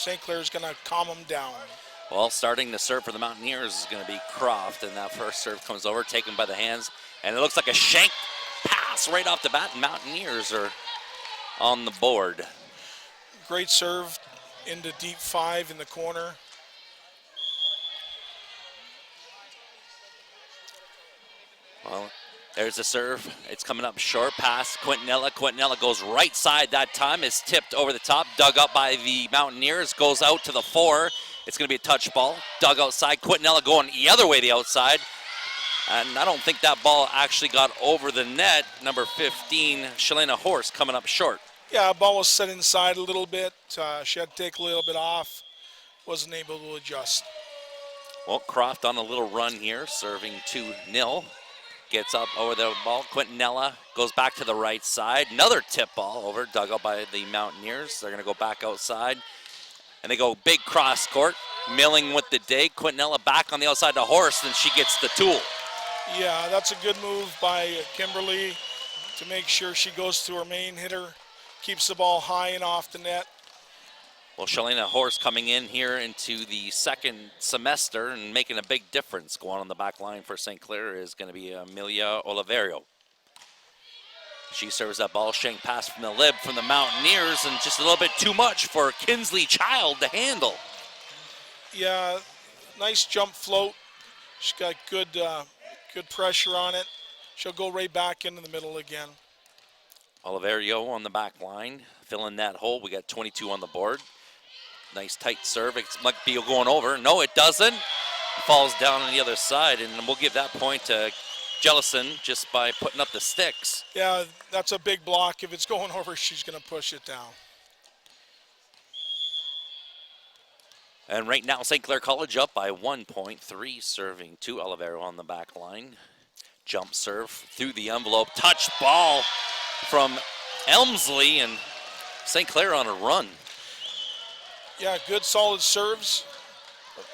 St. Clair's going to calm them down. Well, starting to serve for the Mountaineers is going to be Croft, and that first serve comes over, taken by the hands, and it looks like a shank pass right off the bat, and Mountaineers are on the board. Great serve into deep 5 in the corner. Well, there's the serve. It's coming up short. Pass Quintanilla. Quintanilla goes right side that time. Is tipped over the top. Dug up by the Mountaineers. Goes out to the 4. It's going to be a touch ball. Dug outside. Quintanilla going the other way, the outside. And I don't think that ball actually got over the net. Number 15, Shalana Horst, coming up short. Yeah, ball was set inside a little bit. She had to take a little bit off. Wasn't able to adjust. Well, Croft on a little run here, serving 2-0. Gets up over the ball. Quintanilla goes back to the right side. Another tip ball over, dug up by the Mountaineers. They're going to go back outside. And they go big cross court. Milling with the dig. Quintanilla back on the outside to Horst, and she gets the tool. Yeah, that's a good move by Kimberly to make sure she goes to her main hitter, keeps the ball high and off the net. Well, Shalana Horst coming in here into the second semester and making a big difference. Going on the back line for St. Clair is going to be Amelia Oliverio. She serves that ball, shank pass from the lip from the Mountaineers, and just a little bit too much for Kinsley Child to handle. Yeah, nice jump float. She's got good pressure on it. She'll go right back into the middle again. Oliverio on the back line, filling that hole. We got 22 on the board. Nice tight serve. It might be going over. No, it doesn't. Falls down on the other side, and we'll give that point to Jellison just by putting up the sticks. Yeah, that's a big block. If it's going over, she's going to push it down. And right now, St. Clair College up by 1 point, 3 serving to Oliverio on the back line. Jump serve through the envelope. Touch ball from Elmsley, and St. Clair on a run. Yeah, good solid serves.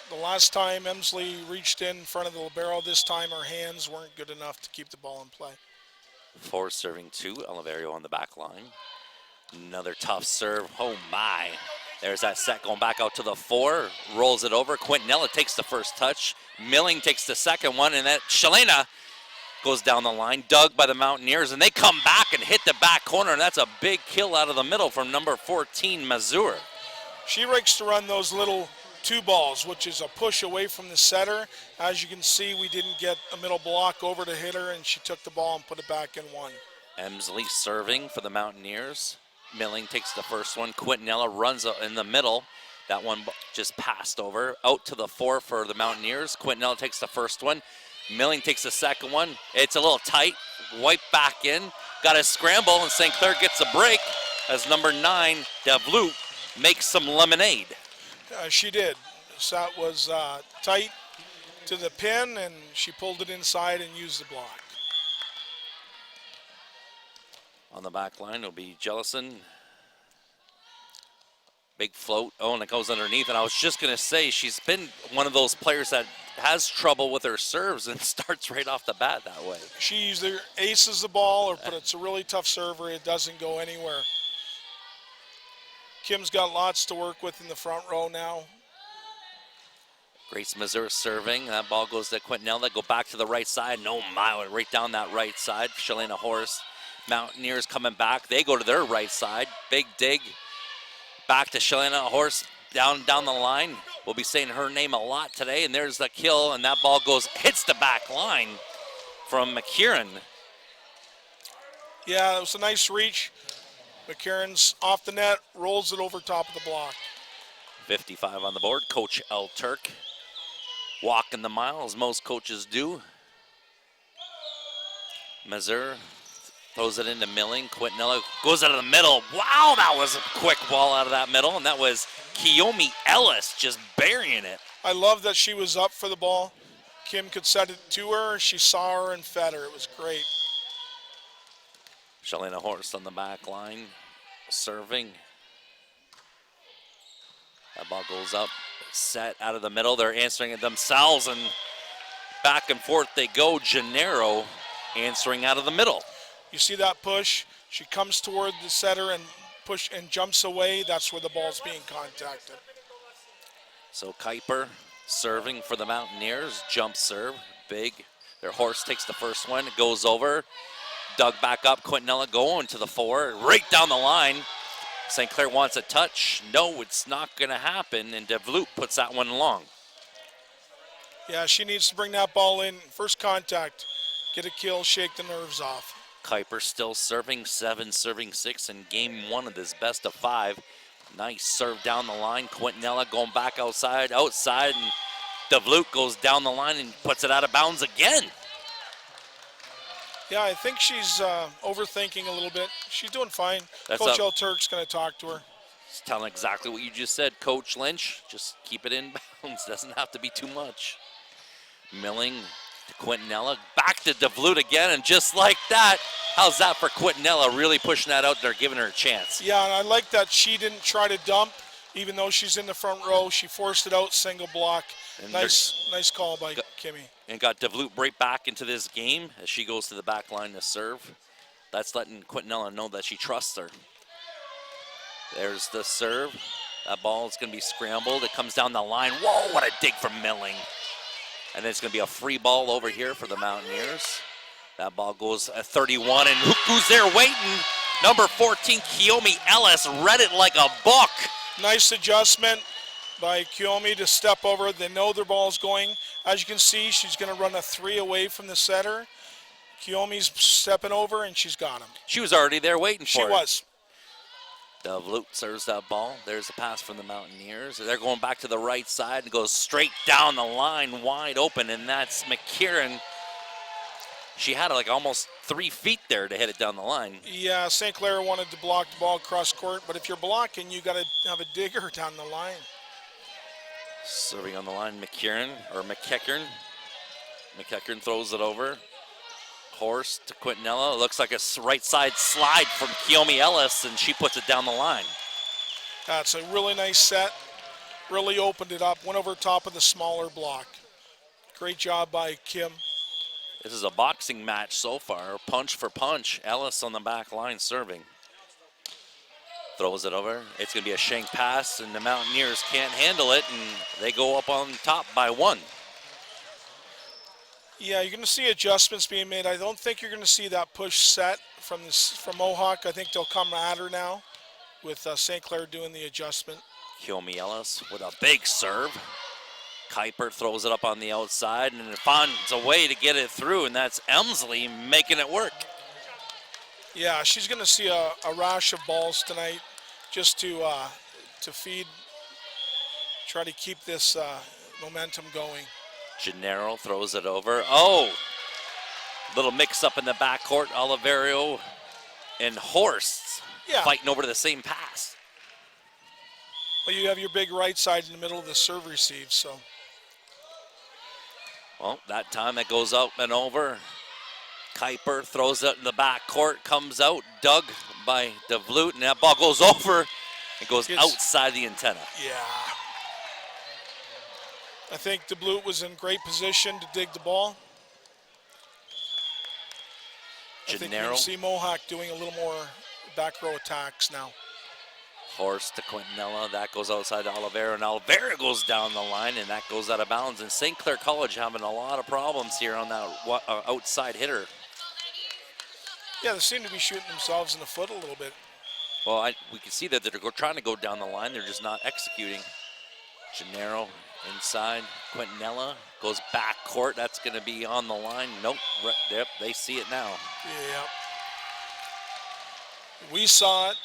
The last time Emsley reached in front of the libero, this time her hands weren't good enough to keep the ball in play. 4 serving 2, Oliverio on the back line. Another tough serve, oh my. There's that set going back out to the 4, rolls it over. Quintanilla takes the first touch. Milling takes the second one, and that Shalana goes down the line, dug by the Mountaineers, and they come back and hit the back corner, and that's a big kill out of the middle from number 14, Mazur. She likes to run those little 2 balls, which is a push away from the setter. As you can see, we didn't get a middle block over to hit her, and she took the ball and put it back in 1. Emsley serving for the Mountaineers. Milling takes the first one. Quintanilla runs in the middle. That one just passed over. Out to the 4 for the Mountaineers. Quintanilla takes the first one. Milling takes the second one. It's a little tight. Wipe back in. Got a scramble, and St. Clair gets a break as number 9, Devloop, makes some lemonade. She did. So that was tight to the pin, and she pulled it inside and used the block. On the back line will be Jellison. Big float. Oh, and it goes underneath. And I was just going to say, she's been one of those players that has trouble with her serves and starts right off the bat that way. She either aces the ball, but it's a really tough server. It doesn't go anywhere. Kim's got lots to work with in the front row now. Grace Mazur serving. That ball goes to Quintanilla. Go back to the right side. No, mile right down that right side. Shalana Horst. Mountaineers coming back. They go to their right side. Big dig. Back to Shalana Horst down the line. We'll be saying her name a lot today. And there's the kill. And that ball hits the back line from McKieran. Yeah, it was a nice reach. McKieran's off the net, rolls it over top of the block. 55 on the board. Coach L. Turk walking the mile, as most coaches do. Mazur throws it into Milling. Quintanilla goes out of the middle. Wow, that was a quick ball out of that middle, and that was Kiyomi Ellis just burying it. I love that she was up for the ball. Kim could set it to her. She saw her and fed her. It was great. Shalana Horst on the back line, serving. That ball goes up, set out of the middle. They're answering it themselves, and back and forth they go. Gennaro answering out of the middle. You see that push? She comes toward the setter and jumps away. That's where the ball's being contacted. So Kuiper serving for the Mountaineers. Jump serve, big. Their horse takes the first one, goes over. Dug back up, Quintanilla going to the 4, right down the line. St. Clair wants a touch. No, it's not going to happen, and DeVloot puts that one long. Yeah, she needs to bring that ball in. First contact, get a kill, shake the nerves off. Kuiper still serving 7, serving 6 in game 1 of this best of 5. Nice serve down the line. Quintanilla going back outside, and DeVloot goes down the line and puts it out of bounds again. Yeah, I think she's overthinking a little bit. She's doing fine. That's Coach up. L. Turk's going to talk to her. It's telling exactly what you just said, Coach Lynch. Just keep it in bounds. Doesn't have to be too much. Milling to Quintanilla. Back to DeVloot again, and just like that, how's that for Quintanilla? Really pushing that out there, giving her a chance. Yeah, and I like that she didn't try to dump, even though she's in the front row. She forced it out, single block. And Nice call by Kimmy. And got DeVloot right back into this game as she goes to the back line to serve. That's letting Quintanilla know that she trusts her. There's the serve. That ball is going to be scrambled. It comes down the line. Whoa, what a dig from Milling. And then it's going to be a free ball over here for the Mountaineers. That ball goes at 31, and look who's there waiting. Number 14, Kiyomi Ellis, read it like a book. Nice adjustment by Kiyomi to step over. They know their ball's going. As you can see, she's going to run a 3 away from the setter. Kiyomi's stepping over, and she's got him. She was already there waiting for it. She was. DeVloot serves that ball. There's a pass from the Mountaineers. They're going back to the right side and goes straight down the line, wide open, and that's McKieran. She had like almost 3 feet there to hit it down the line. Yeah, St. Clair wanted to block the ball across court, but if you're blocking, you got to have a digger down the line. Serving on the line, McKieran. McEachern throws it over. Horse to Quintanilla. Looks like a right side slide from Kiyomi Ellis, and she puts it down the line. That's a really nice set. Really opened it up. Went over top of the smaller block. Great job by Kim. This is a boxing match so far. Punch for punch. Ellis on the back line serving. Throws it over. It's going to be a shank pass, and the Mountaineers can't handle it, and they go up on top by 1. Yeah, you're going to see adjustments being made. I don't think you're going to see that push set from Mohawk. I think they'll come at her now with St. Clair doing the adjustment. Kiyomi Ellis with a big serve. Kuiper throws it up on the outside, and finds a way to get it through, and that's Emsley making it work. Yeah, she's going to see a rash of balls tonight just to feed, try to keep this momentum going. Gennaro throws it over. Oh, little mix-up in the backcourt. Oliverio and Horst fighting over to the same pass. Well, you have your big right side in the middle of the serve receive, so. Well, that time it goes up and over. Kuiper throws it in the backcourt, comes out, dug by DeVloot, and that ball goes over. It goes outside the antenna. Yeah. I think DeVloot was in great position to dig the ball. I think you're going to see Mohawk doing a little more back row attacks now. Horse to Quintanilla. That goes outside to Oliveira, and Oliveira goes down the line, and that goes out of bounds. And St. Clair College having a lot of problems here on that outside hitter. Yeah, they seem to be shooting themselves in the foot a little bit. Well, we can see that they're trying to go down the line. They're just not executing. Gennaro inside. Quintanilla goes back court. That's going to be on the line. Nope. Yep, they see it now. Yeah. We saw it.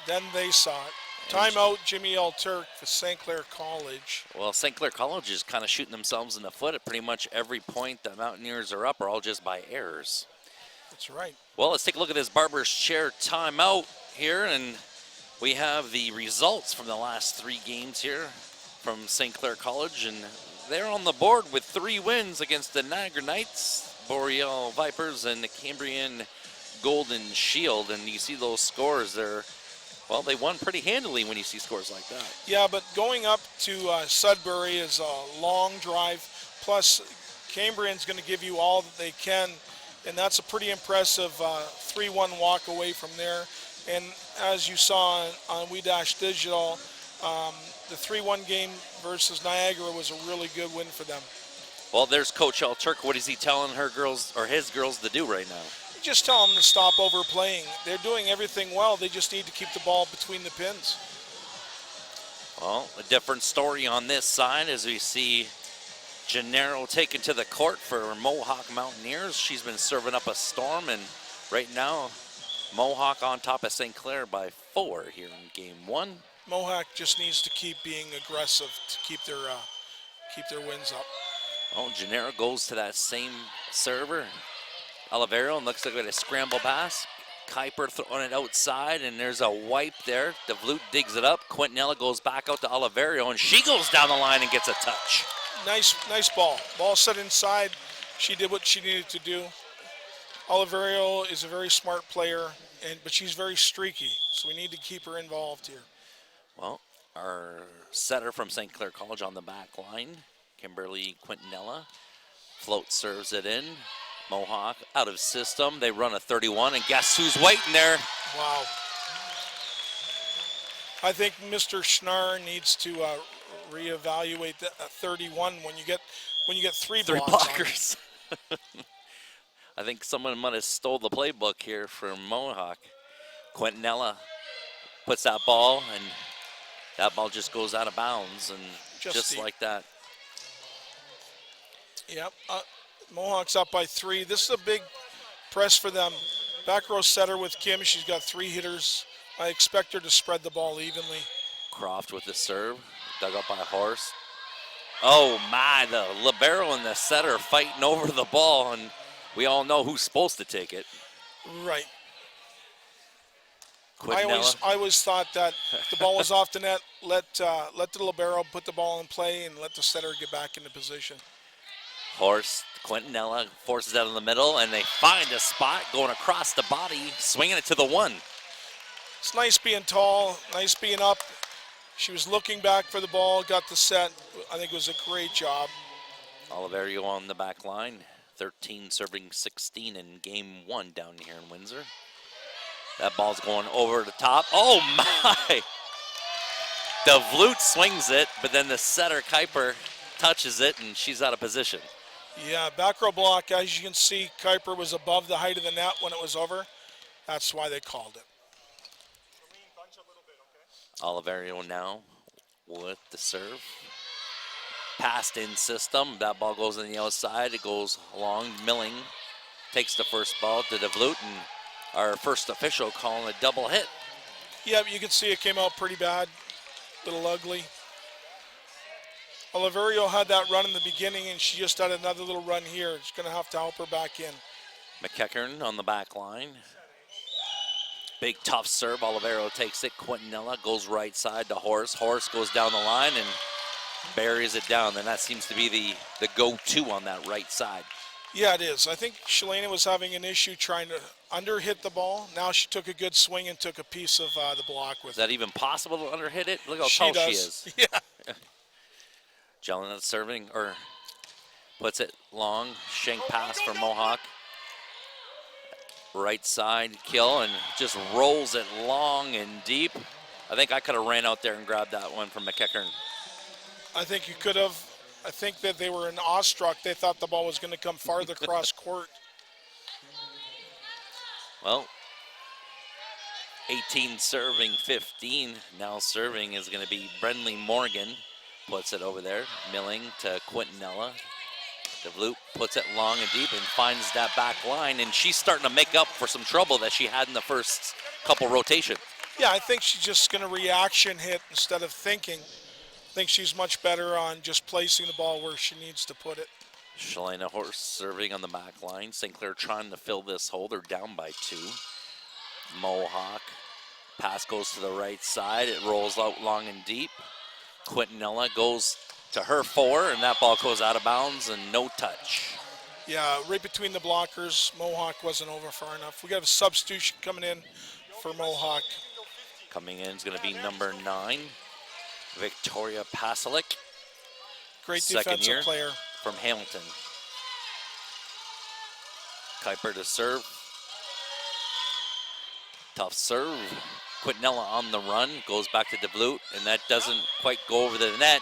Then they saw it. Timeout, Jimmy L. Turk for St. Clair College. Well, St. Clair College is kind of shooting themselves in the foot at pretty much every point the Mountaineers are up, or all just by errors. That's right. Well, let's take a look at this Barber's Chair timeout here, and we have the results from the last 3 games here from St. Clair College, and they're on the board with 3 wins against the Niagara Knights, Boreal Vipers, and the Cambrian Golden Shield. And you see those scores there. Well, they won pretty handily when you see scores like that. Yeah, but going up to Sudbury is a long drive. Plus, Cambrian's going to give you all that they can, and that's a pretty impressive 3-1 walk away from there. And as you saw on We Dash Digital, The 3-1 game versus Niagara was a really good win for them. Well, there's Coach L. Turk. What is he telling her girls or his girls to do right now? Just tell them to stop overplaying. They're doing everything well. They just need to keep the ball between the pins. Well, a different story on this side as we see Gennaro taken to the court for Mohawk Mountaineers. She's been serving up a storm, and right now, Mohawk on top of St. Clair by 4 here in game 1. Mohawk just needs to keep being aggressive to keep their wins up. Oh, Gennaro goes to that same server. Olivero, and looks like a scramble pass. Kuiper throwing it outside, and there's a wipe there. DeVlute digs it up. Quintanilla goes back out to Olivero, and she goes down the line and gets a touch. Nice ball. Ball set inside. She did what she needed to do. Olivero is a very smart player, but she's very streaky, so we need to keep her involved here. Well, our setter from St. Clair College on the back line, Kimberly Quintanilla, float serves it in. Mohawk out of system. They run a 31, and guess who's waiting there? Wow. I think Mr. Schnarr needs to reevaluate that 31 when you get three blockers. I think someone might have stole the playbook here from Mohawk. Quintanilla puts that ball, and that ball just goes out of bounds, and just like that. Yep. Mohawk's up by 3. This is a big press for them. Back row setter with Kim. She's got 3 hitters. I expect her to spread the ball evenly. Croft with the serve. Dug up by Horst. Oh my, the libero and the setter fighting over the ball, and we all know who's supposed to take it. Right. I always thought that the ball was off the net. Let the libero put the ball in play and let the setter get back into position. Horst, Quintanilla forces that in the middle, and they find a spot going across the body, swinging it to the 1. It's nice being tall, nice being up. She was looking back for the ball, got the set. I think it was a great job. Oliverio on the back line, 13 serving 16 in game 1 down here in Windsor. That ball's going over the top. Oh my! DeVlute swings it, but then the setter, Kuiper, touches it, and she's out of position. Yeah, back row block. As you can see, Kuiper was above the height of the net when it was over. That's why they called it. Oliverio now with the serve. Passed in system. That ball goes on the outside. It goes along. Milling takes the first ball to DeVlute, and our first official calling a double hit. Yeah, you can see it came out pretty bad. A little ugly. Oliverio had that run in the beginning, and she just had another little run here. She's going to have to help her back in. McEachern on the back line. Big tough serve. Olivero takes it. Quintanilla goes right side to Horst. Horst goes down the line and buries it down. And that seems to be the go-to on that right side. Yeah, it is. I think Shalana was having an issue trying to underhit the ball. Now she took a good swing and took a piece of the block with it. Is that even possible to underhit it? Look how tall she is. Yeah. Jelen serving, or puts it long. Shank pass for Mohawk. Right side kill, and just rolls it long and deep. I think I could have ran out there and grabbed that one from McEachern. I think you could have. I think that they were awestruck. They thought the ball was going to come farther across court. Well, 18 serving 15. Now serving is going to be Brenley Morgan. Puts it over there. Milling to Quintanilla. DeVlute puts it long and deep and finds that back line, and she's starting to make up for some trouble that she had in the first couple rotations. Yeah, I think she's just going to reaction hit instead of thinking. I think she's much better on just placing the ball where she needs to put it. Shalana Horst serving on the back line. St. Clair trying to fill this hole. They're down by 2. Mohawk. Pass goes to the right side. It rolls out long and deep. Quintanilla goes to her 4, and that ball goes out of bounds and no touch. Yeah, right between the blockers. Mohawk wasn't over far enough. We got a substitution coming in for Mohawk. Coming in is going to be number 9, Victoria Pasalik. Great defensive player. From Hamilton. Kuiper to serve. Tough serve. Quintanilla on the run, goes back to DeVlute, and that doesn't quite go over the net.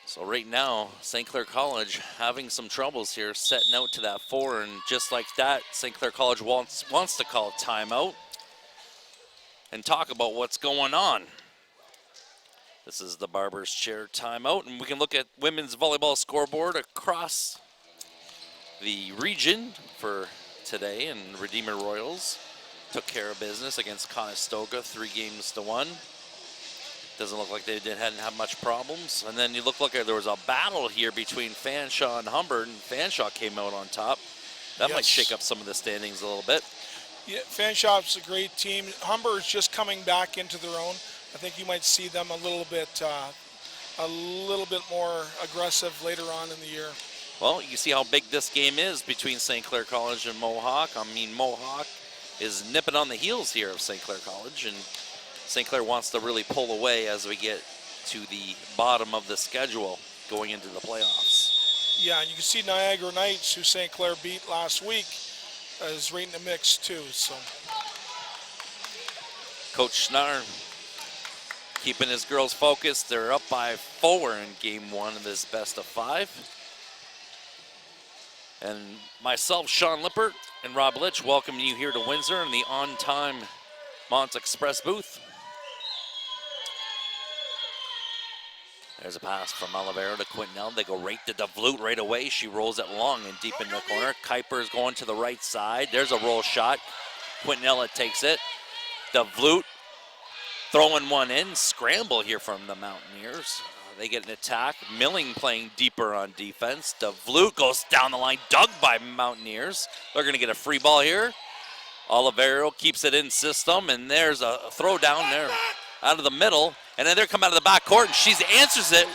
So right now, St. Clair College having some troubles here, setting out to that 4, and just like that, St. Clair College wants to call timeout and talk about what's going on. This is the Barber's Chair timeout, and we can look at women's volleyball scoreboard across the region for today, and Redeemer Royals took care of business against Conestoga 3-1. Doesn't look like hadn't had much problems. And then you look like there was a battle here between Fanshawe and Humbert, and Fanshawe came out on top. That might shake up some of the standings a little bit. Yeah, Fanshawe's a great team. Humbert's just coming back into their own. I think you might see them a little bit more aggressive later on in the year. Well, you see how big this game is between St. Clair College and Mohawk. I mean, Mohawk is nipping on the heels here of St. Clair College, and St. Clair wants to really pull away as we get to the bottom of the schedule going into the playoffs. Yeah, and you can see Niagara Knights, who St. Clair beat last week, is right in the mix too. So, Coach Schnarr keeping his girls focused. They're up by 4 in game 1 of this best of 5. And myself, Sean Lippert, and Rob Litch welcoming you here to Windsor in the on-time Mont Express booth. There's a pass from Olivero to Quintanilla. They go right to DeVlute right away. She rolls it long and deep in the corner. Kuiper's going to the right side. There's a roll shot. Quintanilla takes it. DeVlute throwing one in. Scramble here from the Mountaineers. They get an attack. Milling playing deeper on defense. DeVlute goes down the line, dug by Mountaineers. They're going to get a free ball here. Olivero keeps it in system, and there's a throw down there out of the middle. And then they're coming out of the back court, and she answers it.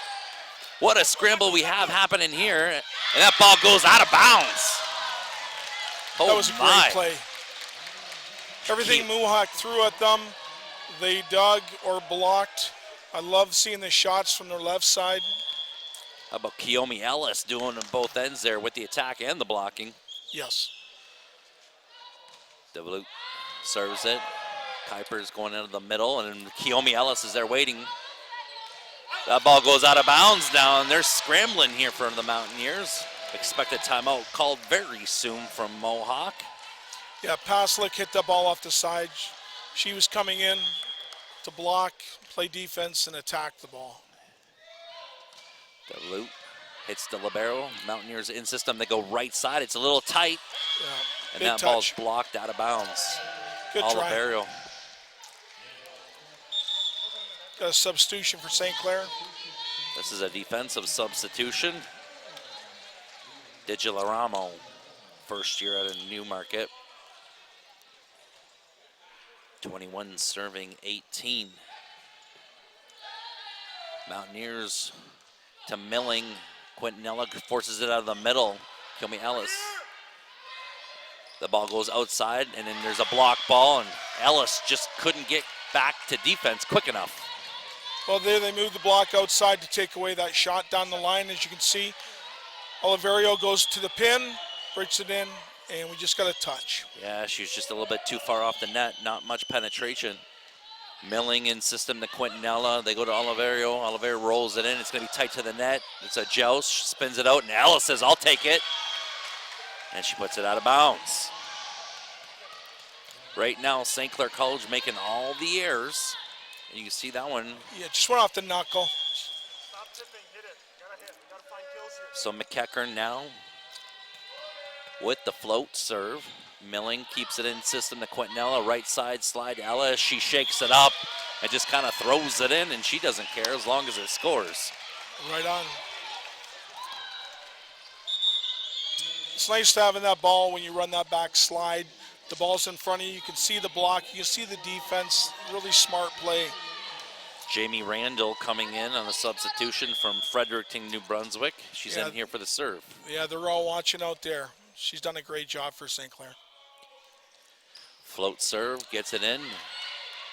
What a scramble we have happening here. And that ball goes out of bounds. Oh, that was a great play. Everything Mohawk threw at them, they dug or blocked. I love seeing the shots from their left side. How about Kiyomi Ellis doing on both ends there with the attack and the blocking? Yes. DeVlute serves it. Kuiper's going into the middle, and Kiyomi Ellis is there waiting. That ball goes out of bounds now, and they're scrambling here for the Mountaineers. Expected timeout called very soon from Mohawk. Yeah, Paslick hit the ball off the side. She was coming in to block, play defense, and attack the ball. DeVlute hits the libero. Mountaineers in system. They go right side. It's a little tight. Yeah, and that ball's blocked out of bounds. Good Olivero. try. Got a substitution for St. Clair. This is a defensive substitution. DiGilaramo, first year at a Newmarket. 21 serving 18. Mountaineers to Milling. Quintanilla forces it out of the middle. Kiyomi Ellis. The ball goes outside, and then there's a block ball, and Ellis just couldn't get back to defense quick enough. Well, there they moved the block outside to take away that shot down the line. As you can see, Olivero goes to the pin, breaks it in, and we just got a touch. Yeah, she was just a little bit too far off the net, not much penetration. Milling in system to Quintanilla. They go to Olivero. Olivero rolls it in. It's going to be tight to the net. It's a joust, spins it out, and Ellis says, I'll take it. And she puts it out of bounds. Right now, St. Clair College making all the errors. And you can see that one. Yeah, just went off the knuckle. Stop tipping, hit it. Gotta hit. Gotta find kills here. So McEachern now with the float serve. Milling keeps it in system to Quintanilla. Right side slide to Ellis. She shakes it up and just kind of throws it in, and she doesn't care as long as it scores. Right on. It's nice to having that ball when you run that back slide. The ball's in front of you. You can see the block. You can see the defense. Really smart play. Jamie Randall coming in on a substitution from Fredericton, New Brunswick. She's in here for the serve. Yeah, they're all watching out there. She's done a great job for St. Clair. Float serve, gets it in.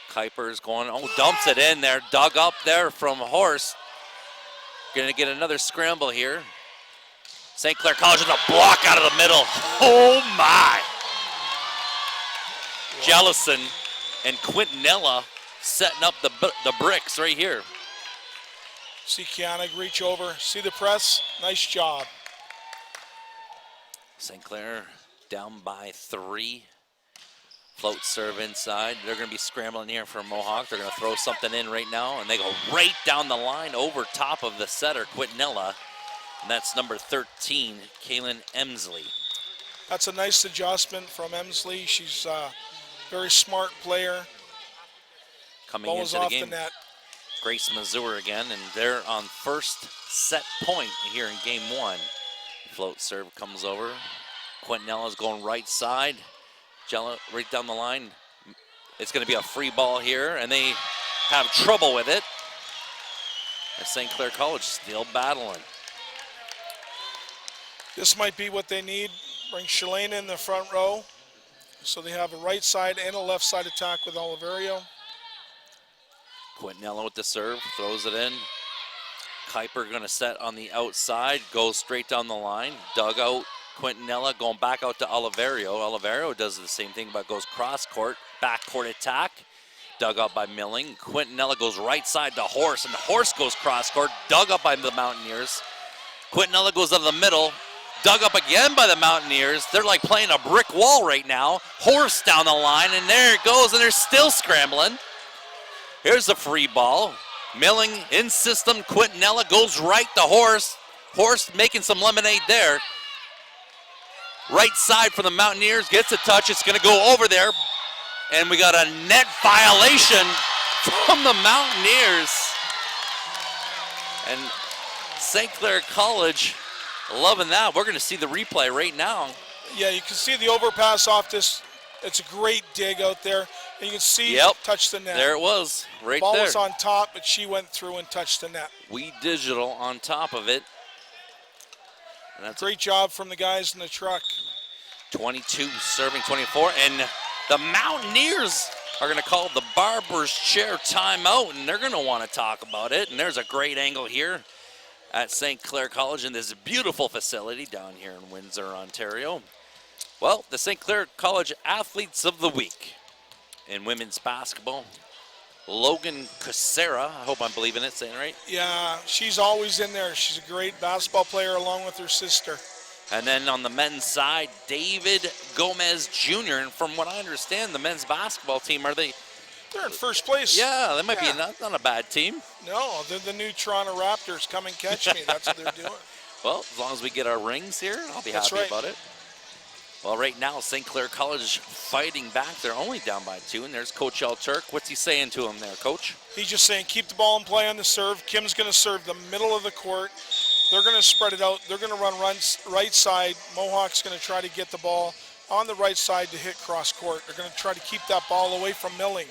Kuiper's going, dumps it in there. Dug up there from Horst. Gonna get another scramble here. St. Clair College with a block out of the middle. Oh my! Jellison and Quintanilla setting up the bricks right here. See Kiana reach over, see the press, nice job. St. Clair down by 3. Float serve inside. They're going to be scrambling here for Mohawk. They're going to throw something in right now, and they go right down the line over top of the setter, Quintanilla. And that's number 13, Kaylin Emsley. That's a nice adjustment from Emsley. She's a very smart player. Coming Ball was into the off game, the net. Grace Mazur again, and they're on first set point here in game 1. Float serve comes over. Quintanella's going right side. Jella right down the line. It's going to be a free ball here, and they have trouble with it. And St. Clair College still battling. This might be what they need. Bring Shalane in the front row. So they have a right side and a left side attack with Oliverio. Quintanilla with the serve, throws it in. Kuiper going to set on the outside, goes straight down the line. Dug out, Quintanilla going back out to Oliverio. Oliverio does the same thing, but goes cross court, back court attack. Dug up by Milling. Quintanilla goes right side to Horse, and Horse goes cross court, dug up by the Mountaineers. Quintanilla goes out of the middle, dug up again by the Mountaineers. They're like playing a brick wall right now. Horse down the line, and there it goes, and they're still scrambling. Here's the free ball. Milling in system. Quintanilla goes right to Horse. Horse making some lemonade there. Right side for the Mountaineers. Gets a touch. It's going to go over there. And we got a net violation from the Mountaineers. And St. Clair College loving that. We're going to see the replay right now. Yeah, you can see the overpass off this. It's a great dig out there. And you can see touch the net. There it was, right Ball there. was on top, but she went through and touched the net. We Digital on top of it. And that's great job from the guys in the truck. 22 serving 24. And the Mountaineers are going to call the barber's chair timeout, and they're going to want to talk about it. And there's a great angle here at St. Clair College in this beautiful facility down here in Windsor, Ontario. Well, the St. Clair College Athletes of the Week in women's basketball, Logan Casera. I hope I'm believing it, saying it right. Yeah, she's always in there. She's a great basketball player along with her sister. And then on the men's side, David Gomez Jr. And from what I understand, the men's basketball team, they're in first place. Yeah, they might be not a bad team. No, they're the new Toronto Raptors. Come and catch me. That's what they're doing. Well, as long as we get our rings here, I'll be happy about it. Well, right now, St. Clair College fighting back. They're only down by 2, and there's Coach El Turk. What's he saying to him there, Coach? He's just saying keep the ball in play on the serve. Kim's going to serve the middle of the court. They're going to spread it out. They're going to run right side. Mohawk's going to try to get the ball on the right side to hit cross court. They're going to try to keep that ball away from Milling.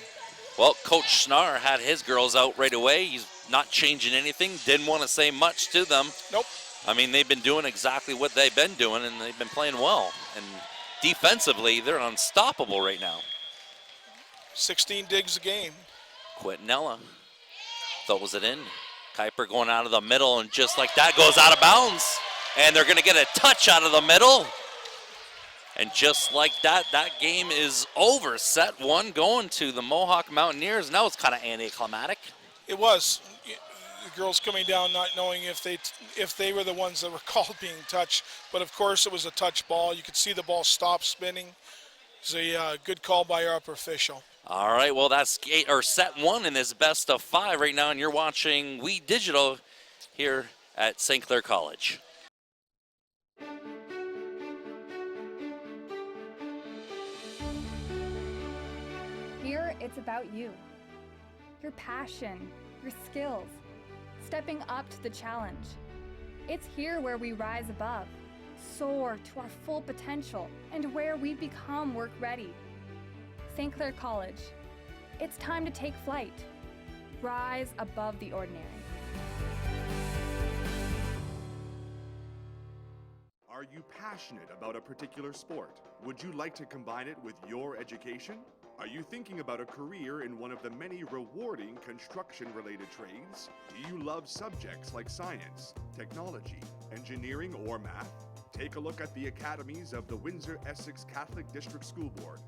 Well, Coach Schnarr had his girls out right away. He's not changing anything. Didn't want to say much to them. Nope. I mean, they've been doing exactly what they've been doing, and they've been playing well. And defensively, they're unstoppable right now. 16 digs a game. Quintanilla throws it in. Kuiper going out of the middle, and just like that goes out of bounds. And they're going to get a touch out of the middle. And just like that, that game is over. Set 1 going to the Mohawk Mountaineers. Now it's kind of anticlimactic. It was. The girls coming down not knowing if they were the ones that were called being touched. But of course it was a touch ball. You could see the ball stop spinning. It's a good call by our upper official. All right, well that's set 1 in this best of 5 right now, and you're watching We Digital here at St. Clair College. Here it's about you, your passion, your skills, stepping up to the challenge. It's here where we rise above, soar to our full potential, and where we become work ready. St. Clair College, it's time to take flight. Rise above the ordinary. Are you passionate about a particular sport? Would you like to combine it with your education? Are you thinking about a career in one of the many rewarding construction-related trades? Do you love subjects like science, technology, engineering, or math? Take a look at the academies of the Windsor-Essex Catholic District School Board.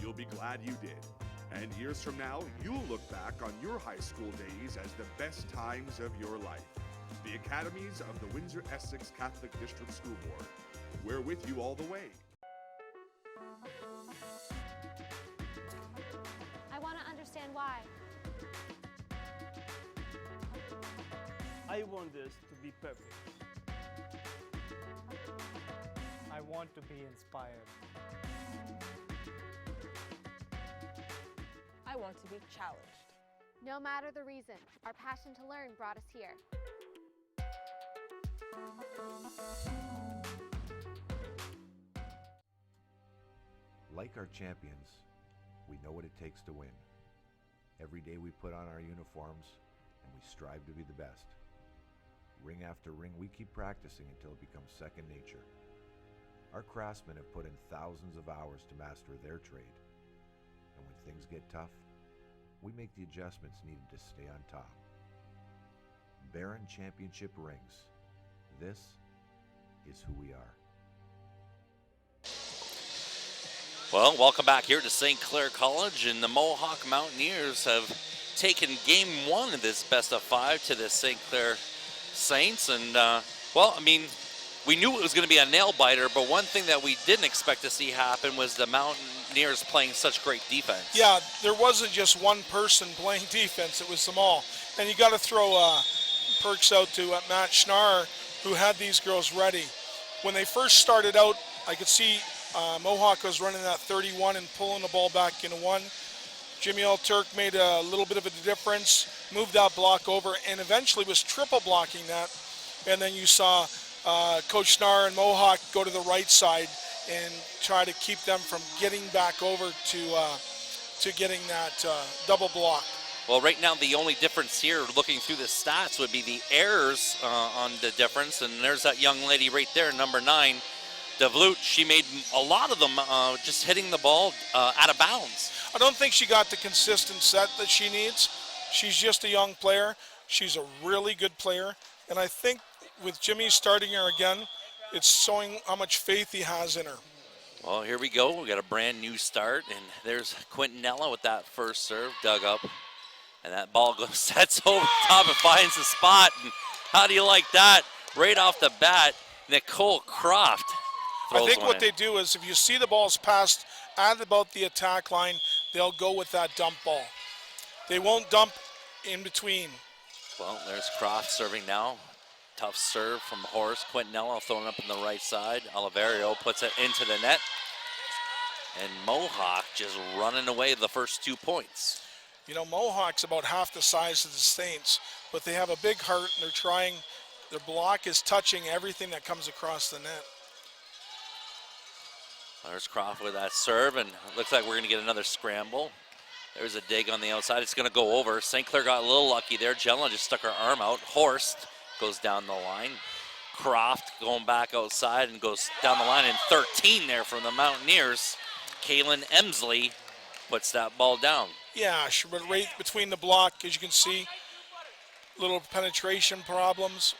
you'll be glad you did. And years from now, you'll look back on your high school days as the best times of your life. The Academies of the Windsor-Essex Catholic District School Board. We're with you all the way. I want to understand why. I want this to be perfect. I want to be inspired. I want to be challenged. No matter the reason, our passion to learn brought us here. Like our champions, we know what it takes to win. Every day we put on our uniforms and we strive to be the best. Ring after ring, we keep practicing until it becomes second nature. Our craftsmen have put in thousands of hours to master their trade. And when things get tough, we make the adjustments needed to stay on top. Barron Championship rings. This is who we are. Well, welcome back here to St. Clair College, and the Mohawk Mountaineers have taken game one of this best of five to the St. Clair Saints. And, well, I mean, we knew it was going to be a nail-biter, but one thing that we didn't expect to see happen was the Mountaineers playing such great defense. Yeah, there wasn't just one person playing defense, it was them all. And you got to throw perks out to Matt Schnarr, who had these girls ready. When they first started out, I could see Mohawk was running that 31 and pulling the ball back into one. Jimmy Turk made a little bit of a difference, moved that block over, and eventually was triple blocking that. And then you saw Coach Schnarr and Mohawk go to the right side and try to keep them from getting back over to getting that double block. Well, right now the only difference here, looking through the stats, would be the errors on the difference. And there's that young lady right there, number 9, DeVloot. She made a lot of them just hitting the ball out of bounds. I don't think she got the consistent set that she needs. She's just a young player. She's a really good player. And I think with Jimmy starting her again, it's showing how much faith he has in her. Well, here we go. We got a brand new start, and there's Quintanilla with that first serve dug up. And that ball goes, sets over top and finds the spot. And how do you like that? Right off the bat, Nicole Croft throws I think one what in. they do is if you see the ball's passed at about the attack line, they'll go with that dump ball. They won't dump in between. Well, there's Croft serving now. Tough serve from Horace. Quintanilla throwing up in the right side. Oliverio puts it into the net. And Mohawk just running away the first 2 points. You know, Mohawk's about half the size of the Saints, but they have a big heart and they're trying. Their block is touching everything that comes across the net. There's Croft with that serve, and it looks like we're going to get another scramble. There's a dig on the outside. It's going to go over. St. Clair got a little lucky there. Jelena just stuck her arm out. Horst goes down the line. Croft going back outside and goes down the line, and 13 there from the Mountaineers. Kaylin Emsley puts that ball down. Yeah, she went right between the block, as you can see. Little penetration problems.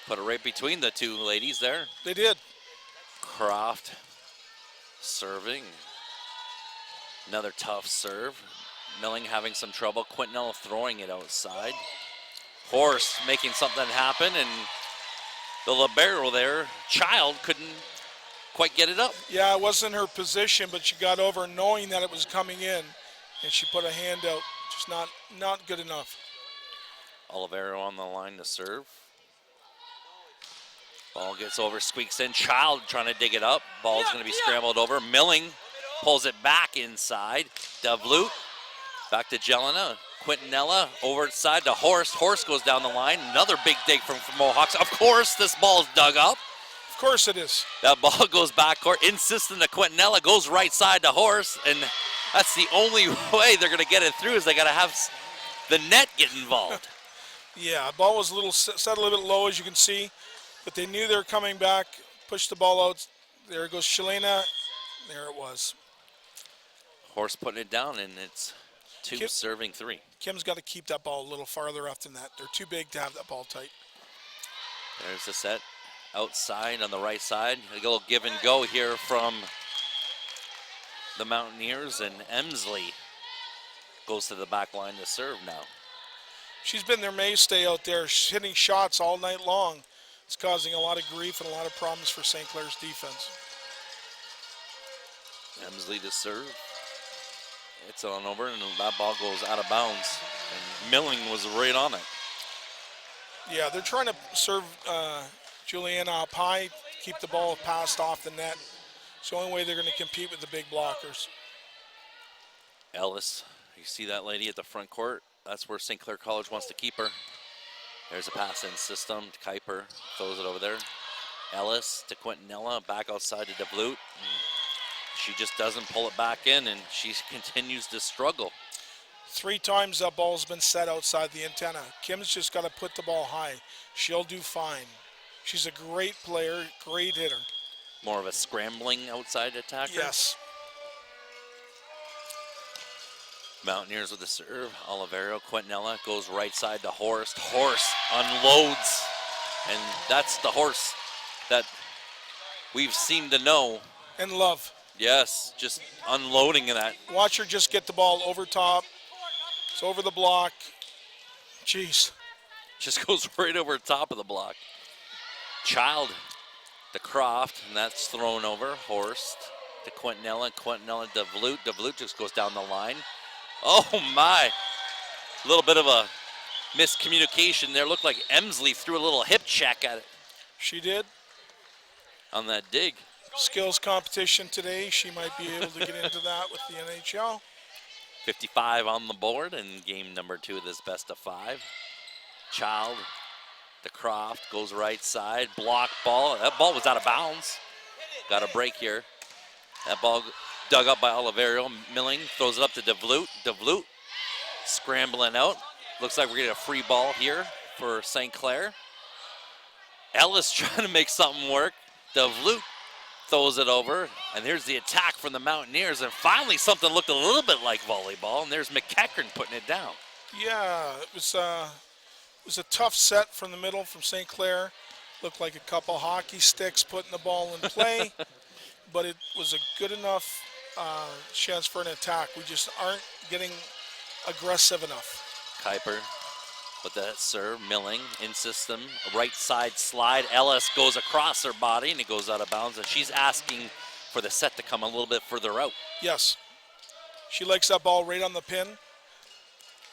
Put it right between the two ladies there. They did. Croft serving. Another tough serve. Milling having some trouble. Quintanilla throwing it outside. Horst making something happen, and the libero there, Child, couldn't quite get it up. Yeah, it wasn't her position, but she got over knowing that it was coming in, and she put a hand out. Just not good enough. Olivero on the line to serve. Ball gets over, squeaks in. Child trying to dig it up. Ball's going to be scrambled over. Milling pulls it back inside. DeVloot back to Jelena. Quintanilla over its side to Horst. Horst goes down the line. Another big dig from Mohawks. Of course, this ball's dug up. Of course it is. That ball goes back court, insistent to Quintanilla, goes right side to Horst, and that's the only way they're going to get it through is they got to have the net get involved. Yeah, ball was a little set a little bit low, as you can see, but they knew they were coming back, pushed the ball out. There goes Shalena. There it was. Horst putting it down, and it's serving 3. Kim's got to keep that ball a little farther off than that. They're too big to have that ball tight. There's the set outside on the right side. A little give and go here from the Mountaineers, and Emsley goes to the back line to serve now. She's been their mainstay out there. She's hitting shots all night long. It's causing a lot of grief and a lot of problems for St. Clair's defense. Emsley to serve. It's on over, and that ball goes out of bounds. And Milling was right on it. Yeah, they're trying to serve Juliana up high, keep the ball passed off the net. It's the only way they're going to compete with the big blockers. Ellis, you see that lady at the front court? That's where St. Clair College wants to keep her. There's a pass-in system to Kuiper, throws it over there. Ellis to Quintanilla, back outside to DeVlute. She just doesn't pull it back in, and she continues to struggle. 3 times that ball's been set outside the antenna. Kim's just got to put the ball high. She'll do fine. She's a great player, great hitter. More of a scrambling outside attacker? Yes. Mountaineers with the serve. Olivero, Quintanilla goes right side to Horst. Horst unloads, and that's the Horst that we've seemed to know. And love. Yes, just unloading that. Watch her just get the ball over top. It's over the block. Jeez. Just goes right over top of the block. Child to Croft, and that's thrown over. Horst to Quintanilla, Quintanilla to DeVlute. DeVlute just goes down the line. Oh my, a little bit of a miscommunication there. Looked like Emsley threw a little hip check at it. She did. On that dig. Skills competition today. She might be able to get into that with the NHL. 55 on the board in game number 2 of this best of 5. Child to Croft, goes right side, block ball. That ball was out of bounds. Got a break here. That ball dug up by Olivero. Milling throws it up to DeVlute. DeVlute scrambling out. Looks like we're getting a free ball here for St. Clair. Ellis trying to make something work. DeVlute throws it over, and here's the attack from the Mountaineers, and finally something looked a little bit like volleyball, and there's McEachern putting it down. Yeah, it was a tough set from the middle from St. Clair. Looked like a couple hockey sticks putting the ball in play, but it was a good enough chance for an attack. We just aren't getting aggressive enough. Kuiper with that serve, Milling in system, right side slide. Ellis goes across her body and it goes out of bounds, and she's asking for the set to come a little bit further out. Yes, she likes that ball right on the pin.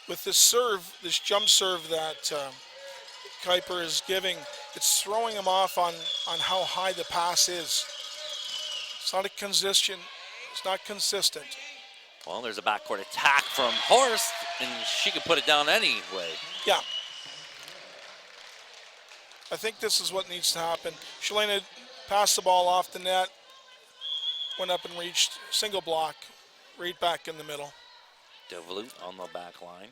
With this serve, this jump serve that Kuiper is giving, it's throwing him off on how high the pass is. It's not consistent. Well, there's a backcourt attack from Horst, and she can put it down anyway. Yeah. I think this is what needs to happen. Shalena passed the ball off the net, went up and reached single block, right back in the middle. DeVlute on the back line.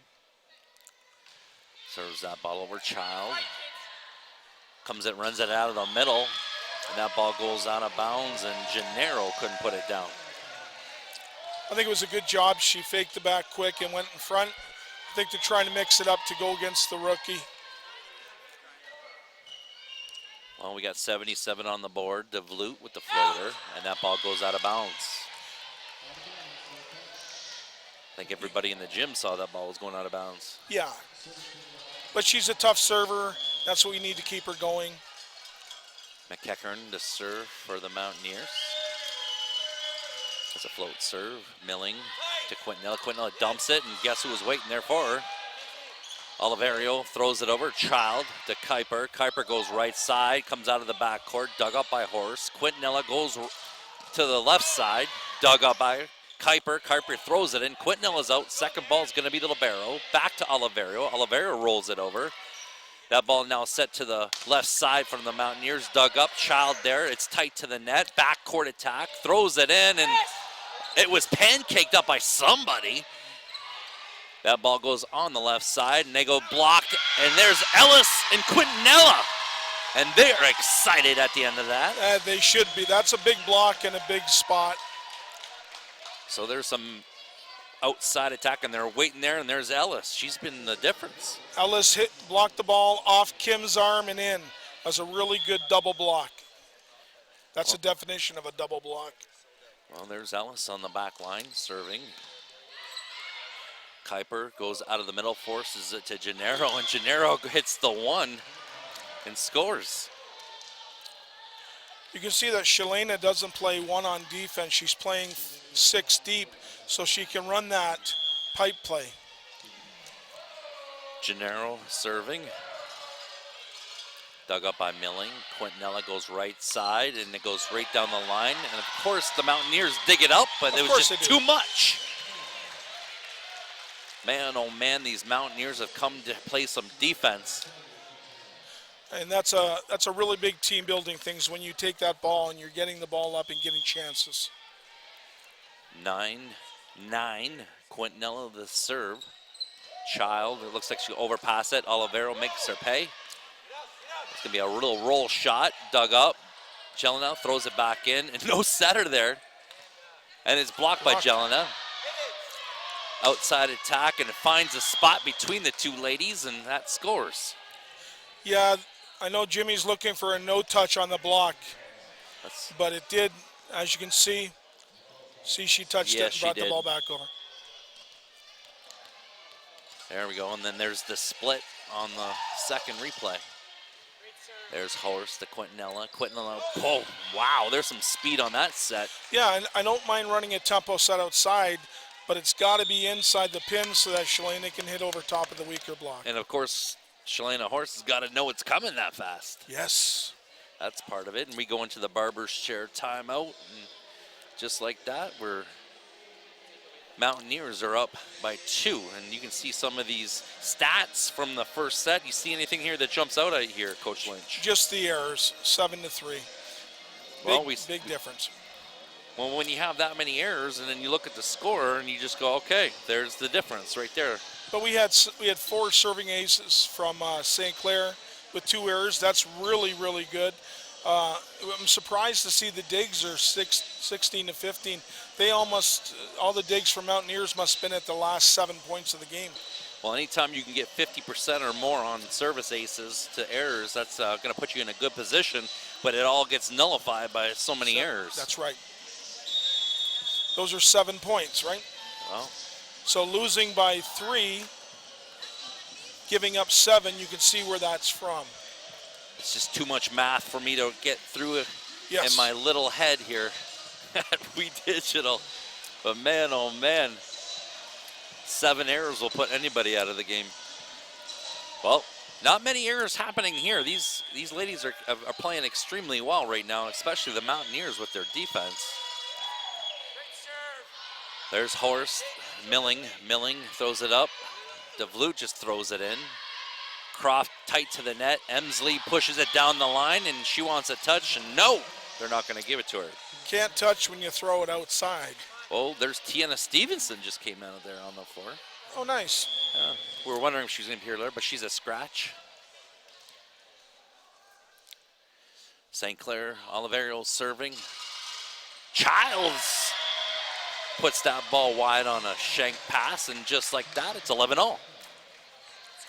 Serves that ball over. Child. Comes it, runs it out of the middle, and that ball goes out of bounds, and Gennaro couldn't put it down. I think it was a good job. She faked the back quick and went in front. I think they're trying to mix it up to go against the rookie. Well, we got 77 on the board. DeVlute with the floater, and that ball goes out of bounds. I think everybody in the gym saw that ball was going out of bounds. Yeah, but she's a tough server. That's what we need to keep her going. McEachern to serve for the Mountaineers. That's a float serve. Milling to Quintanilla. Quintanilla dumps it, and guess who was waiting there for her? Oliverio throws it over. Child to Kuiper. Kuiper goes right side, comes out of the backcourt, dug up by Horst. Quintanilla goes to the left side, dug up by Kuiper. Kuiper throws it in. Quintanilla's out. Second ball is going to be the libero. Back to Oliverio. Oliverio rolls it over. That ball now set to the left side from the Mountaineers. Dug up. Child there. It's tight to the net. Backcourt attack. Throws it in, and it was pancaked up by somebody. That ball goes on the left side, and they go blocked. And there's Ellis and Quintanilla. And they're excited at the end of that. They should be. That's a big block and a big spot. So there's some outside attack, and they're waiting there, and there's Ellis. She's been the difference. Ellis blocked the ball off Kim's arm and in. That's a really good double block. That's the definition of a double block. Well, there's Ellis on the back line serving. Kuiper goes out of the middle, forces it to Gennaro, and Gennaro hits the one and scores. You can see that Shalena doesn't play one on defense. She's playing 6 deep, so she can run that pipe play. Gennaro serving. Dug up by Milling. Quintanilla goes right side, and it goes right down the line. And of course, the Mountaineers dig it up, but it was just too much. Man, oh man, these Mountaineers have come to play some defense. And that's a really big team building things when you take that ball and you're getting the ball up and getting chances. 9-9. Quintanilla the serve. Child, it looks like she overpass it. Olivero makes her pay. It's gonna be a little roll shot, dug up. Jelena throws it back in, and no setter there. And it's blocked by Jelena. Outside attack, and it finds a spot between the two ladies, and that scores. Yeah, I know Jimmy's looking for a no touch on the block, but it did, as you can see she touched it and brought the ball back over. There we go, and then there's the split on the second replay. There's Horst to Quintanilla. Quintanilla, oh, wow, there's some speed on that set. Yeah, and I don't mind running a tempo set outside, but it's got to be inside the pin so that Shalena can hit over top of the weaker block. And of course, Shalena Horst has got to know it's coming that fast. Yes. That's part of it, and we go into the barber's chair timeout, and just like that, Mountaineers are up by 2, and you can see some of these stats from the first set. You see anything here that jumps out at you here, Coach Lynch? Just the errors, 7-3. Well, big difference. Well, when you have that many errors, and then you look at the score, and you just go, okay, there's the difference right there. But we had 4 serving aces from St. Clair with 2 errors. That's really, really good. I'm surprised to see the digs are 16-15. They almost, all the digs from Mountaineers must have been at the last 7 points of the game. Well, anytime you can get 50% or more on service aces to errors, that's going to put you in a good position, but it all gets nullified by so many errors. That's right. Those are 7 points, right? Well, so losing by 3, giving up 7, you can see where that's from. it's just too much math for me to get through it Yes. in my little head here at We Digital. But man, oh man, 7 errors will put anybody out of the game. Well, not many errors happening here. These ladies are playing extremely well right now, especially the Mountaineers with their defense. There's Horst, Milling throws it up. DeVloot just throws it in. Croft tight to the net. Emsley pushes it down the line, and she wants a touch, and no, they're not going to give it to her. Can't touch when you throw it outside. Oh, there's Tiana Stevenson just came out of there on the floor. Oh, nice. We were wondering if she was going to be here later, but she's a scratch. St. Clair, Oliverio serving. Childs puts that ball wide on a shank pass, and just like that, it's 11-all.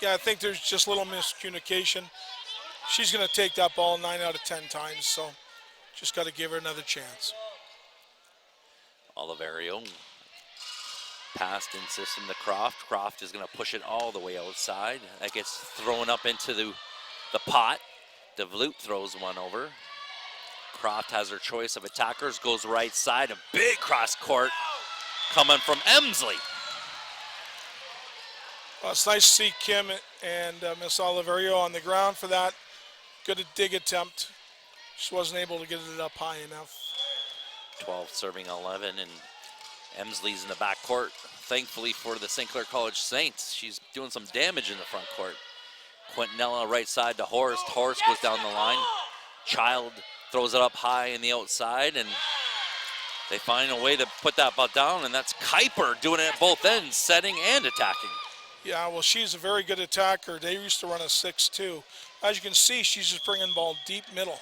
Yeah, I think there's just a little miscommunication. She's going to take that ball 9 out of 10 times, so just got to give her another chance. Oliverio passed in system to Croft. Croft is going to push it all the way outside. That gets thrown up into the pot. DeVloot throws one over. Croft has her choice of attackers, goes right side, a big cross court coming from Emsley. Well, it's nice to see Kim and Miss Oliverio on the ground for that. Good dig attempt. Just wasn't able to get it up high enough. 12 serving 11, and Emsley's in the back court. Thankfully for the St. Clair College Saints, she's doing some damage in the front court. Quintanilla right side to Horst. Horst goes down the line. Child throws it up high in the outside, and they find a way to put that ball down, and that's Kuiper doing it at both ends, setting and attacking. Yeah, well, she's a very good attacker. They used to run a 6-2. As you can see, she's just bringing the ball deep middle.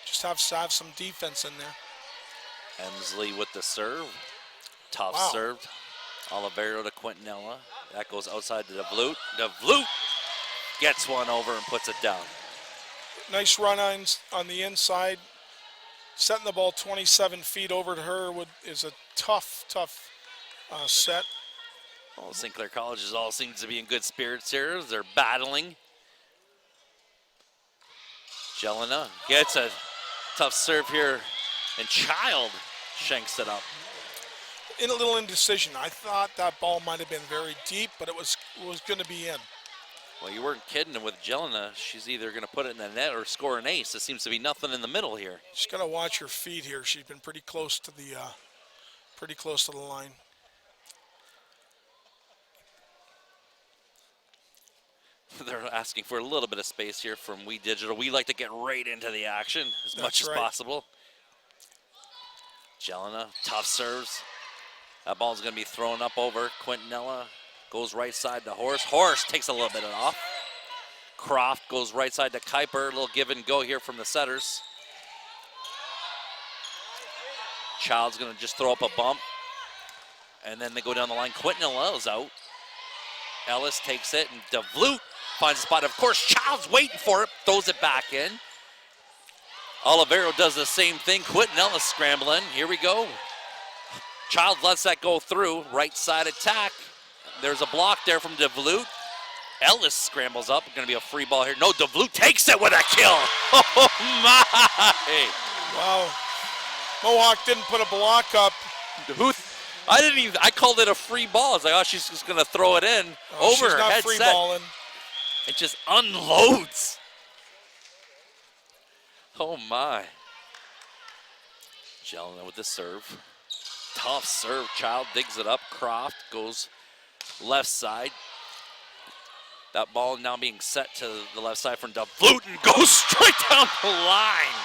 Just have to have some defense in there. Emsley with the serve. Tough serve. Oliverio to Quintanilla. That goes outside to DeVloot. DeVloot gets one over and puts it down. Nice run on the inside Setting the ball 27 feet over to her is a tough set. Well, St. Clair College all seems to be in good spirits here. They're battling. Jelena gets a tough serve here, and Child shanks it up. In a little indecision. I thought that ball might have been very deep, but it was going to be in. Well, you weren't kidding with Jelena. She's either going to put it in the net or score an ace. There seems to be nothing in the middle here. She's got to watch her feet here. She's been pretty close to the line. They're asking for a little bit of space here from We Digital. We like to get right into the action as much as possible. Jelena, tough serves. That ball's going to be thrown up over. Quintanilla goes right side to Horse. Horse takes a little bit off. Croft goes right side to Kuiper. A little give and go here from the setters. Child's going to just throw up a bump. And then they go down the line. Quintanilla is out. Ellis takes it, and DeVlute finds a spot. Of course, Child's waiting for it, throws it back in. Olivero does the same thing. Quintanilla scrambling. Here we go. Child lets that go through. Right side attack. There's a block there from DeVlute. Ellis scrambles up. Going to be a free ball here. No, DeVlute takes it with a kill. Oh, my. Wow. Mohawk didn't put a block up. I called it a free ball. I was like, oh, she's just going to throw it in over her head. She's not free balling. It just unloads. Oh, my. Jelena with the serve. Tough serve. Child digs it up. Croft goes left side. That ball now being set to the left side from DeVlute and goes straight down the line.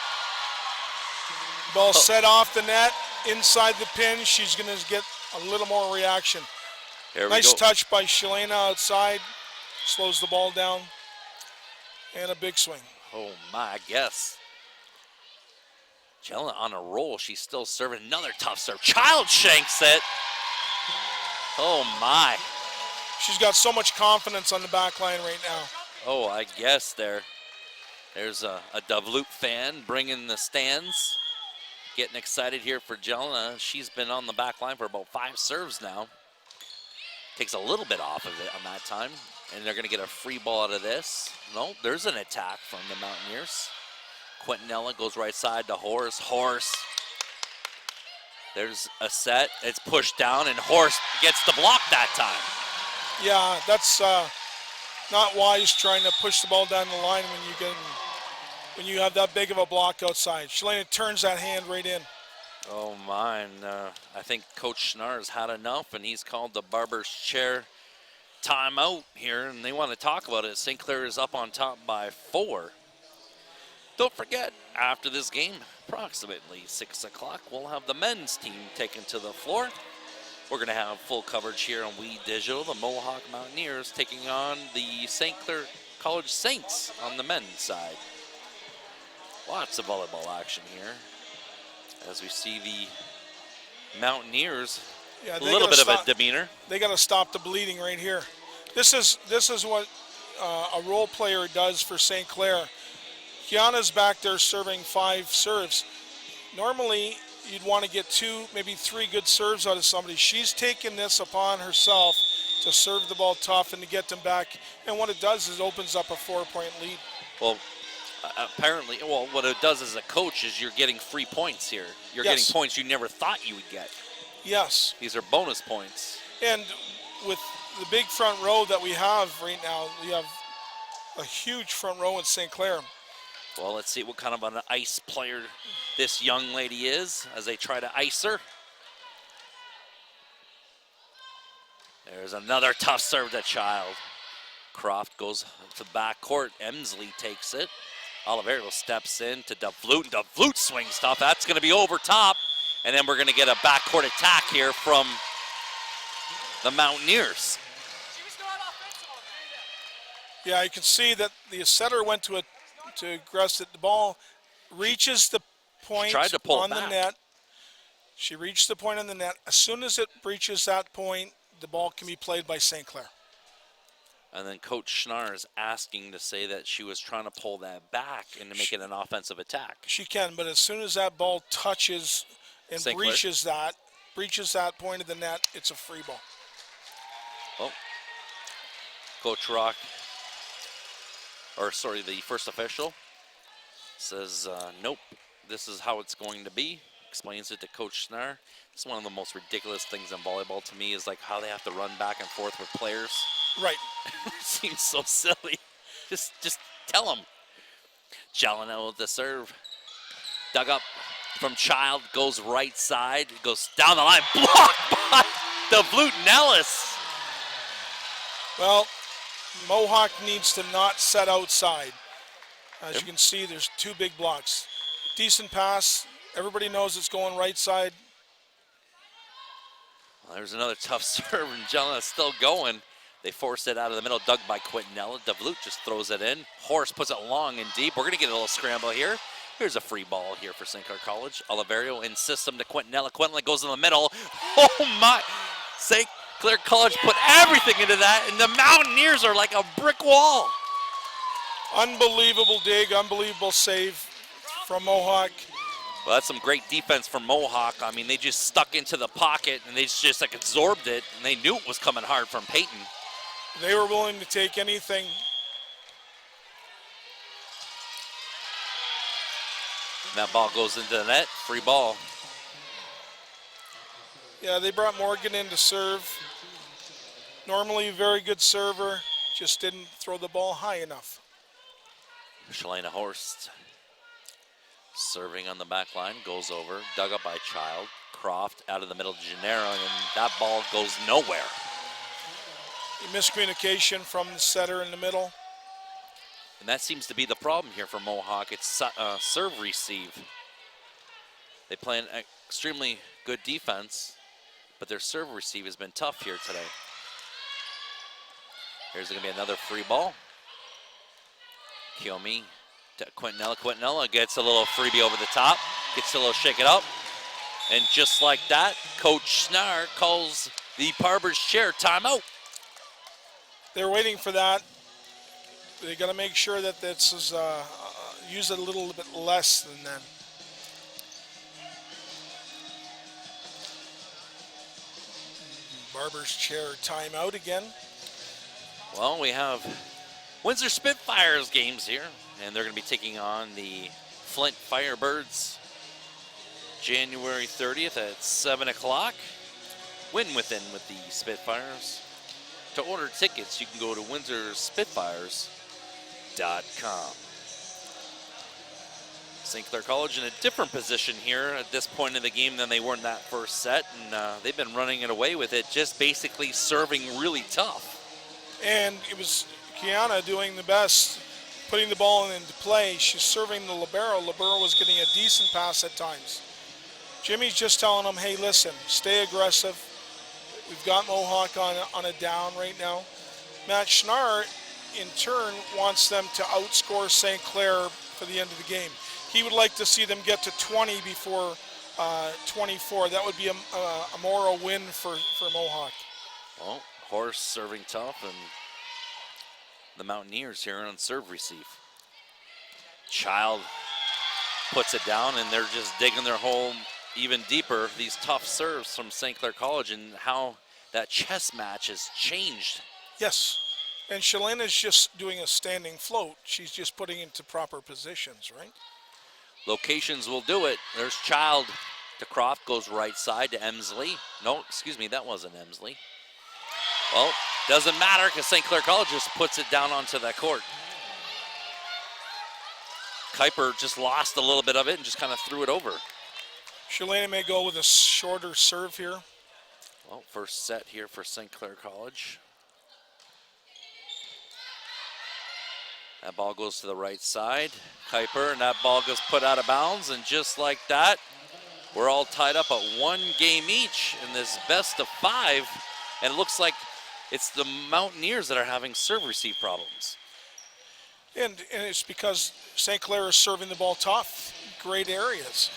Ball set off the net, inside the pin. She's going to get a little more reaction. Nice touch by Shalena outside. Slows the ball down. And a big swing. Oh, my, I guess. Jelena on a roll. She's still serving. Another tough serve. Child shanks it. Oh, my. She's got so much confidence on the back line right now. Oh, I guess there's a DeVlute fan bringing the stands. Getting excited here for Jelena. She's been on the back line for about 5 serves now. Takes a little bit off of it on that time. And they're going to get a free ball out of this. No, there's an attack from the Mountaineers. Quintanilla goes right side to Horse. Horse. There's a set. It's pushed down, and Horse gets the block that time. Yeah, that's not wise trying to push the ball down the line when you have that big of a block outside. Shalena turns that hand right in. Oh, mine. I think Coach Schnarr's had enough, and he's called the barber's chair timeout here, and they want to talk about it. St. Clair is up on top by 4. Don't forget, after this game, approximately 6 o'clock, we'll have the men's team taken to the floor. We're going to have full coverage here on We Digital, the Mohawk Mountaineers taking on the St. Clair College Saints on the men's side. Lots of volleyball action here as we see the Mountaineers, a little bit of a demeanor. They got to stop the bleeding right here. This is what a role player does for St. Clair. Kiana's back there serving 5 serves. Normally, you'd want to get 2, maybe 3 good serves out of somebody. She's taken this upon herself to serve the ball tough and to get them back. And what it does is opens up a 4-point lead. Well, apparently, what it does as a coach is you're getting free points here. You're getting points you never thought you would get. Yes. These are bonus points. And with the big front row that we have right now, we have a huge front row in St. Clair. Well, let's see what kind of an ice player this young lady is as they try to ice her. There's another tough serve to Child. Croft goes to back court. Emsley takes it. Olivero steps in to DeVlute. DeVlute swings tough. That's going to be over top. And then we're going to get a backcourt attack here from the Mountaineers. Yeah, you can see that the setter went to aggress it. The ball reaches the point on the net. She reached the point on the net. As soon as it reaches that point, the ball can be played by St. Clair. And then Coach Schnarr is asking to say that she was trying to pull that back and to make it an offensive attack. She can, but as soon as that ball touches and St. Clair? breaches that point of the net, it's a free ball. Oh, Coach Rock, the first official says, nope, this is how it's going to be. Explains it to Coach Schnarr. It's one of the most ridiculous things in volleyball to me is like how they have to run back and forth with players. Right. It seems so silly. Just tell them. Jallinell with the serve. Dug up from Child, goes right side, goes down the line, blocked by DeVlute Nellis. Well, Mohawk needs to not set outside. As you can see, there's two big blocks. Decent pass. Everybody knows it's going right side. Well, there's another tough serve, and Jallinell is still going. They forced it out of the middle, dug by Quintanilla. DeVlute just throws it in. Horse puts it long and deep. We're going to get a little scramble here. Here's a free ball here for St. Clair College. Oliverio in system to Quintanilla. Quintanilla goes in the middle. Oh my! St. Clair College put everything into that, and the Mountaineers are like a brick wall. Unbelievable dig, unbelievable save from Mohawk. Well, that's some great defense from Mohawk. I mean, they just stuck into the pocket, and they just like absorbed it, and they knew it was coming hard from Peyton. They were willing to take anything. And that ball goes into the net, free ball. Yeah, they brought Morgan in to serve. Normally a very good server, just didn't throw the ball high enough. Shalana Horst serving on the back line, goes over, dug up by Child. Croft out of the middle to Gennaro, and that ball goes nowhere. Miscommunication from the setter in the middle. And that seems to be the problem here for Mohawk. It's serve receive. They play an extremely good defense, but their serve receive has been tough here today. Here's going to be another free ball. Kiyomi to Quintanilla. Quintanilla gets a little freebie over the top, gets a little shake it up. And just like that, Coach Schnarr calls the Parber's chair timeout. They're waiting for that. They got to make sure that this is use it a little bit less than that. Barber's chair timeout again. Well, we have Windsor Spitfires games here, and they're going to be taking on the Flint Firebirds January 30th at 7 o'clock. Win within with the Spitfires. To order tickets, you can go to windsorspitfires.com. St. Clair College in a different position here at this point in the game than they were in that first set, and they've been running it away with it, just basically serving really tough. And it was Kiana doing the best, putting the ball into play. She's serving the libero. Libero was getting a decent pass at times. Jimmy's just telling them, hey, listen, stay aggressive. We've got Mohawk on a down right now. Matt Schnarr, in turn, wants them to outscore St. Clair for the end of the game. He would like to see them get to 20 before 24. That would be a moral win for Mohawk. Well, Horse serving tough, and the Mountaineers here on serve receive. Child puts it down, and they're just digging their hole even deeper. These tough serves from St. Clair College and how that chess match has changed. Yes, and Shalena's just doing a standing float. She's just putting it into proper positions, right? Locations will do it. There's Child to Croft, goes right side to Emsley. No, excuse me, that wasn't Emsley. Well, doesn't matter because St. Clair College just puts it down onto that court. Kuiper just lost a little bit of it and just kind of threw it over. Shalana may go with a shorter serve here. Well, first set here for St. Clair College. That ball goes to the right side. Kuiper, and that ball gets put out of bounds, and just like that, we're all tied up at one game each in this best of 5, and it looks like it's the Mountaineers that are having serve receive problems. And it's because St. Clair is serving the ball tough, great areas.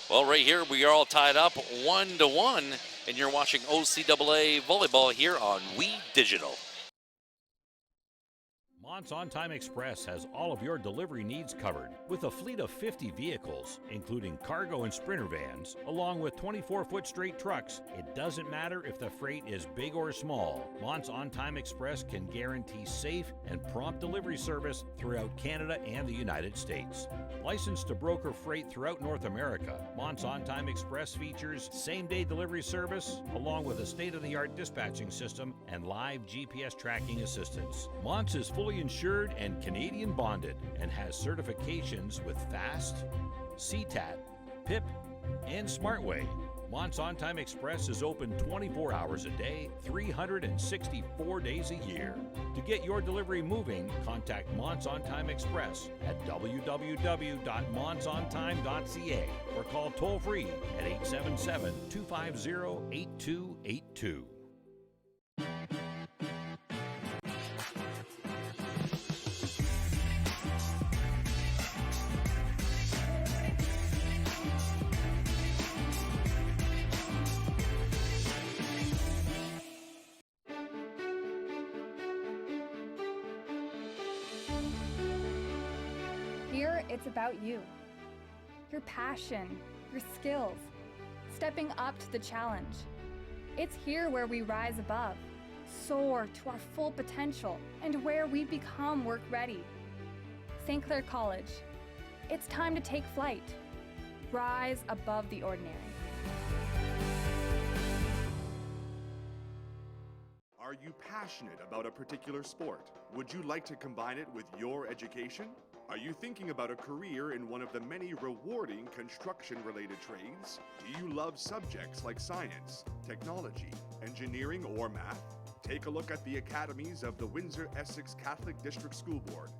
Well, right here, we are all tied up 1-1, and you're watching OCAA Volleyball here on We Digital. Mont's On Time Express has all of your delivery needs covered with a fleet of 50 vehicles, including cargo and sprinter vans, along with 24-foot straight trucks. It doesn't matter if the freight is big or small. Mont's On Time Express can guarantee safe and prompt delivery service throughout Canada and the United States. Licensed to broker freight throughout North America, Mont's On Time Express features same-day delivery service, along with a state-of-the-art dispatching system and live GPS tracking assistance. Mont's is fully insured and Canadian bonded and has certifications with FAST, CTAT, PIP, and SmartWay. Mont's On Time Express is open 24 hours a day, 364 days a year. To get your delivery moving, contact Mont's On Time Express at www.montsontime.ca or call toll-free at 877-250-8282. Here, it's about you. Your passion, your skills, stepping up to the challenge. It's here where we rise above, soar to our full potential, and where we become work ready. St. Clair College, it's time to take flight. Rise above the ordinary. Are you passionate about a particular sport? Would you like to combine it with your education? Are you thinking about a career in one of the many rewarding construction-related trades? Do you love subjects like science, technology, engineering, or math? Take a look at the academies of the Windsor-Essex Catholic District School Board.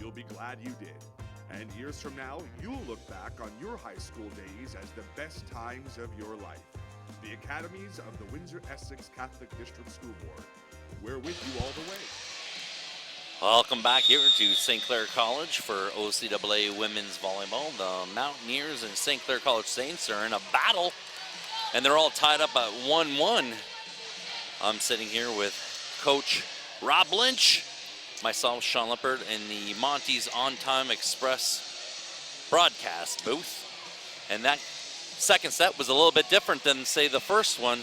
You'll be glad you did. And years from now, you'll look back on your high school days as the best times of your life. The academies of the Windsor-Essex Catholic District School Board. We're with you all the way. Welcome back here to St. Clair College for OCAA Women's Volleyball. The Mountaineers and St. Clair College Saints are in a battle, and they're all tied up at 1-1. I'm sitting here with Coach Rob Lynch, myself, Sean Lippert, in the Monty's On Time Express broadcast booth. And that second set was a little bit different than, say, the first one.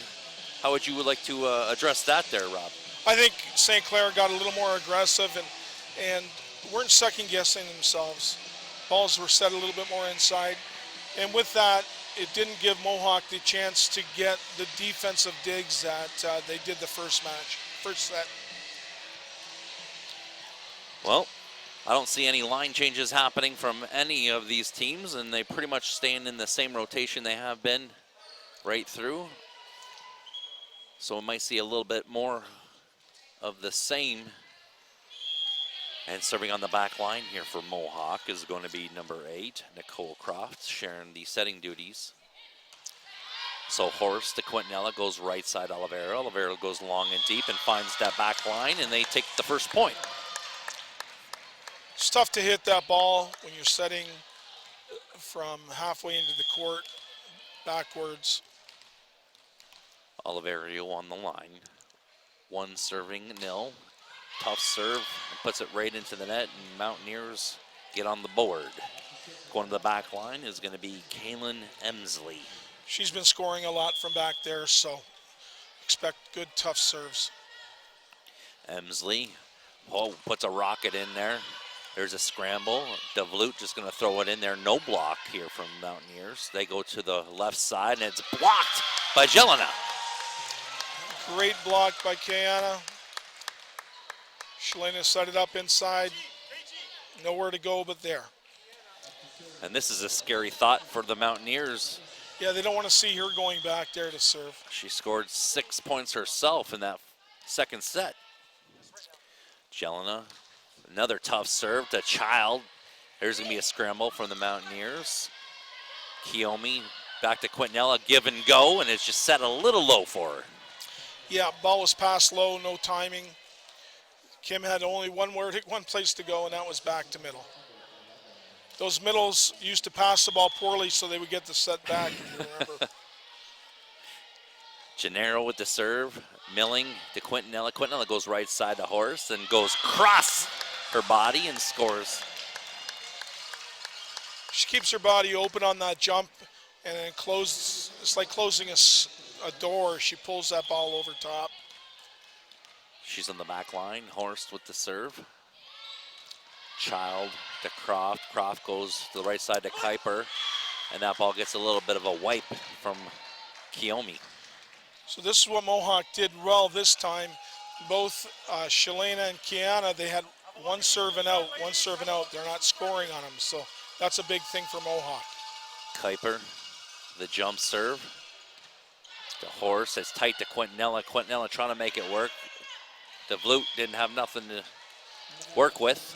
How would you like to address that there, Rob? I think St. Clair got a little more aggressive and weren't second-guessing themselves. Balls were set a little bit more inside. And with that, it didn't give Mohawk the chance to get the defensive digs that they did the first set. Well, I don't see any line changes happening from any of these teams, and they pretty much staying in the same rotation they have been right through. So we might see a little bit more of the same. And serving on the back line here for Mohawk is going to be number 8, Nicole Croft, sharing the setting duties. So Horst to Quintanilla, goes right side Oliveira. Oliveira goes long and deep and finds that back line, and they take the first point. It's tough to hit that ball when you're setting from halfway into the court backwards. Oliveira on the line. One serving nil. Tough serve, and puts it right into the net, and Mountaineers get on the board. Going to the back line is going to be Kaylin Emsley. She's been scoring a lot from back there, so expect good, tough serves. Emsley, puts a rocket in there. There's a scramble. DeVlut just going to throw it in there. No block here from Mountaineers. They go to the left side, and it's blocked by Jelena. Great block by Kayana. Shalina set it up inside. Nowhere to go but there. And this is a scary thought for the Mountaineers. Yeah, they don't want to see her going back there to serve. She scored 6 points herself in that second set. Jelena, another tough serve to Child. There's going to be a scramble from the Mountaineers. Kiyomi back to Quintanilla, give and go, and it's just set a little low for her. Yeah, ball was passed low, no timing. Kim had only one place to go, and that was back to middle. Those middles used to pass the ball poorly, so they would get the set back, if you remember. Gennaro with the serve. Milling to Quintanilla. Quintanilla goes right side to Horst and goes cross her body and scores. She keeps her body open on that jump and then closes. It's like closing a door. She pulls that ball over top. She's on the back line. Horst with the serve. Child to Croft. Croft goes to the right side to Kuiper. And that ball gets a little bit of a wipe from Kiyomi. So this is what Mohawk did well this time. Both Shalena and Kiana, they had one serve and out, one serve and out. They're not scoring on them, so that's a big thing for Mohawk. Kuiper, the jump serve. The Horse, it's tight to Quintanilla. Quintanilla trying to make it work. The Vloot didn't have nothing to work with.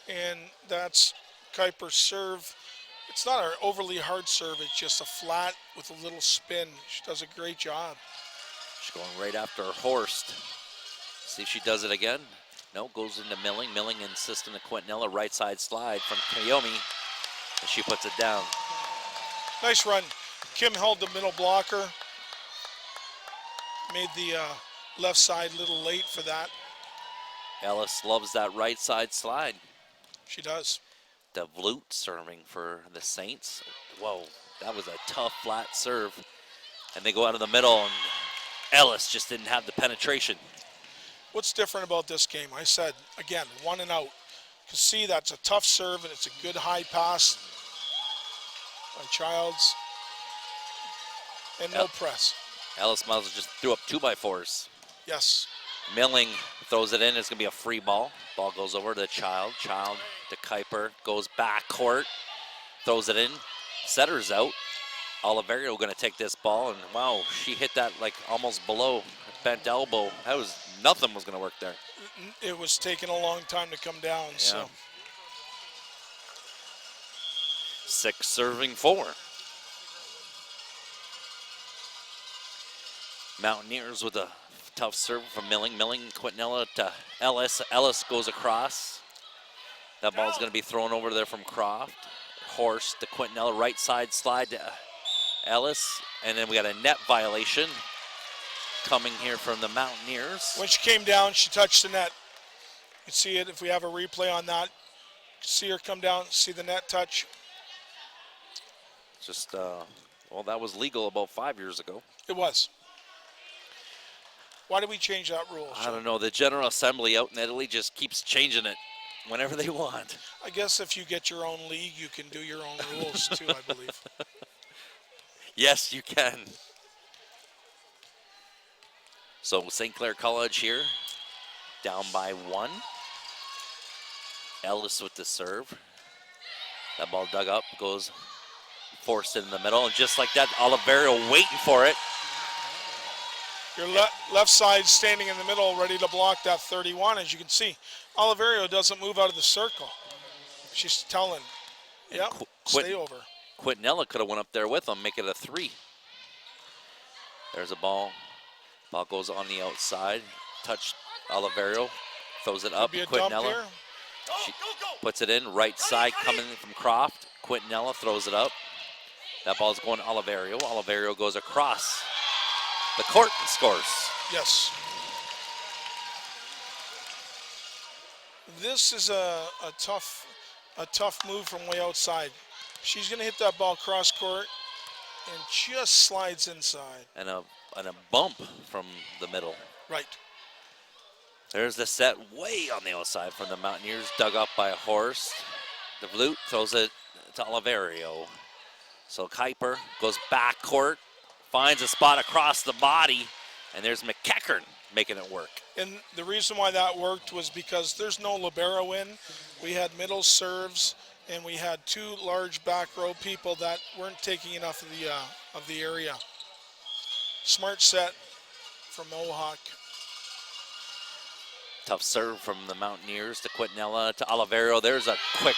And that's Kuiper's serve. It's not an overly hard serve, it's just a flat with a little spin. She does a great job. She's going right after Horst. See if she does it again. No, goes into Milling. Milling insisting to Quintanilla. Right side slide from Kiyomi. And she puts it down. Nice run. Kim held the middle blocker. Made the left side a little late for that. Ellis loves that right side slide. She does. The Vloot serving for the Saints. Whoa, that was a tough flat serve. And they go out of the middle, and Ellis just didn't have the penetration. What's different about this game? I said, again, one and out. You can see that's a tough serve, and it's a good high pass by Childs. And no press. Ellis Miles just threw up 2x4s. Yes. Milling throws it in. It's going to be a free ball. Ball goes over to Child. Child to Kuiper. Goes back court. Throws it in. Setter's out. Oliverio going to take this ball. And wow, she hit that like almost below. Bent elbow. That was, nothing was going to work there. It was taking a long time to come down. Yeah. So 6 serving 4. Mountaineers with a tough serve from Milling. Milling, Quintanilla to Ellis. Ellis goes across. That ball's going to be thrown over there from Croft. Horst to Quintanilla, right side slide to Ellis. And then we got a net violation coming here from the Mountaineers. when she came down, she touched the net. You can see it if we have a replay on that. See her come down, see the net touch. Just, well, that was legal about 5 years ago. It was. Why did we change that rule? I don't know. The General Assembly out in Italy just keeps changing it whenever they want. I guess if you get your own league, you can do your own rules too, I believe. Yes, you can. So St. Clair College here, down by 1. Ellis with the serve. That ball dug up, goes forced in the middle, and just like that, Oliverio waiting for it. Your left side standing in the middle, ready to block that 31. As you can see, Oliverio doesn't move out of the circle. She's telling, yep, stay over. Quintanilla could have went up there with him, make it a 3. There's a ball. Ball goes on the outside. Touch Oliverio, throws it up. Could be a dump Quintanilla here. she puts it in, right side coming in from Croft. Quintanilla throws it up. That ball's going to Oliverio. Oliverio goes across the court and scores. Yes. This is a tough move from way outside. She's going to hit that ball cross court and just slides inside. And a bump from the middle. Right. There's the set way on the outside from the Mountaineers, dug up by Horst. The Vloot throws it to Oliverio. So Kuiper goes back court, finds a spot across the body, and there's McEachern making it work. And the reason why that worked was because there's no libero in. We had middle serves, and we had 2 large back row people that weren't taking enough of the area. Smart set from Mohawk. Tough serve from the Mountaineers to Quintanilla to Oliverio. There's a quick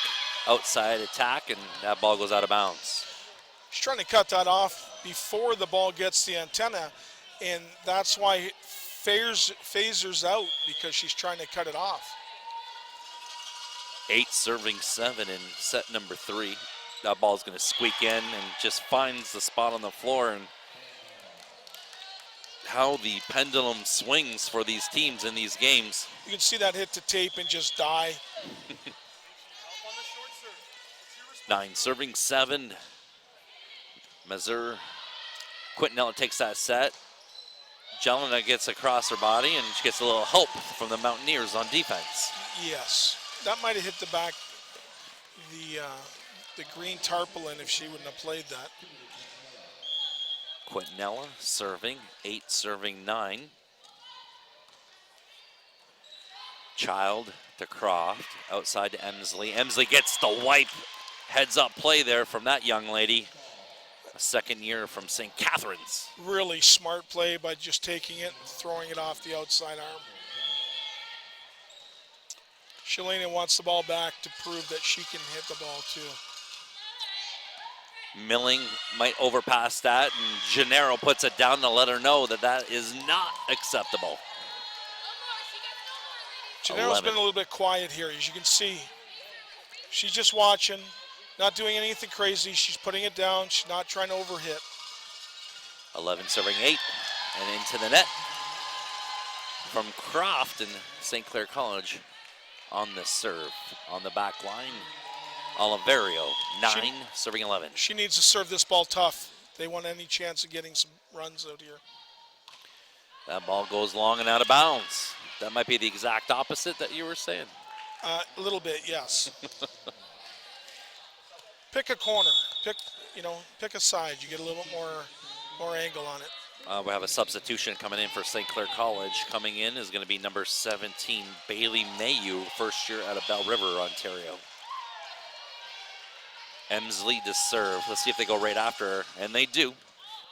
outside attack, and that ball goes out of bounds. She's trying to cut that off before the ball gets the antenna, and that's why Phaser's out, because she's trying to cut it off. 8 serving 7 in set number 3. That ball's going to squeak in and just finds the spot on the floor and how the pendulum swings for these teams in these games. You can see that hit to tape and just die. 9 serving 7. Mazur. Quintanilla takes that set. Jelena gets across her body, and she gets a little help from the Mountaineers on defense. Yes, that might have hit the back, the green tarpaulin if she wouldn't have played that. Quintanilla serving, 8 serving 9. Child to Croft, outside to Emsley. Emsley gets the wipe. Heads up play there from that young lady. A second year from St. Catharines. Really smart play by just taking it and throwing it off the outside arm. Shalina wants the ball back to prove that she can hit the ball too. Milling might overpass that, and Gennaro puts it down to let her know that that is not acceptable. Gennaro's been a little bit quiet here, as you can see. She's just watching, not doing anything crazy. She's putting it down. She's not trying to overhit. 11 serving 8, and into the net from Croft and St. Clair College on the serve. On the back line, Oliverio, 9 serving 11. She needs to serve this ball tough. They want any chance of getting some runs out here. That ball goes long and out of bounds. That might be the exact opposite that you were saying. A little bit, yes. Pick a corner. Pick a side. You get a little bit more angle on it. We have a substitution coming in for St. Clair College. Coming in is going to be number 17, Bailey Mayu, first year out of Bell River, Ontario. Emsley to serve. Let's see if they go right after her, and they do.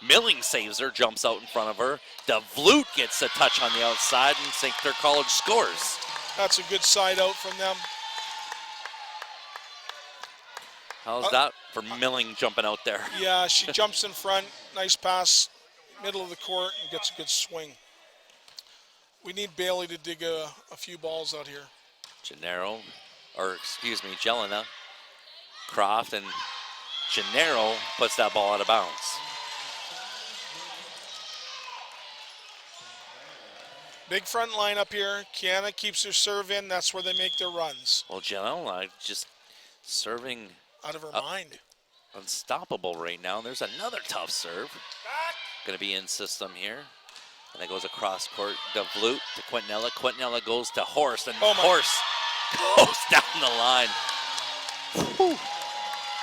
Milling saves her, jumps out in front of her. DeVlute gets a touch on the outside, and St. Clair College scores. That's a good side out from them. How's that for Milling jumping out there? Yeah, she jumps in front. Nice pass, middle of the court, and gets a good swing. We need Bailey to dig a few balls out here. Jelena, Croft, and Gennaro puts that ball out of bounds. Big front line up here. Kiana keeps her serve in. That's where they make their runs. Well, Jelena just serving out of her mind. Unstoppable right now. There's another tough serve. Going to be in system here. And it goes across court. DeVlute to Quintanilla. Quintanilla goes to Horst, and Horst goes down the line. Whew.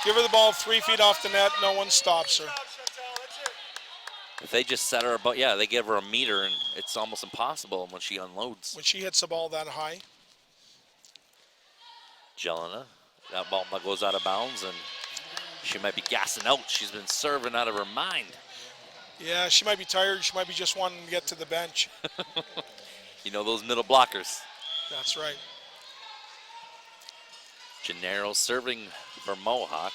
Give her the ball 3 feet off the net. No one stops her. If they just set her about, they give her a meter, and it's almost impossible when she unloads. When she hits the ball that high. Jelena, that ball goes out of bounds, and she might be gassing out. She's been serving out of her mind. Yeah, she might be tired. She might be just wanting to get to the bench. You know those middle blockers. That's right. Gennaro serving for Mohawk.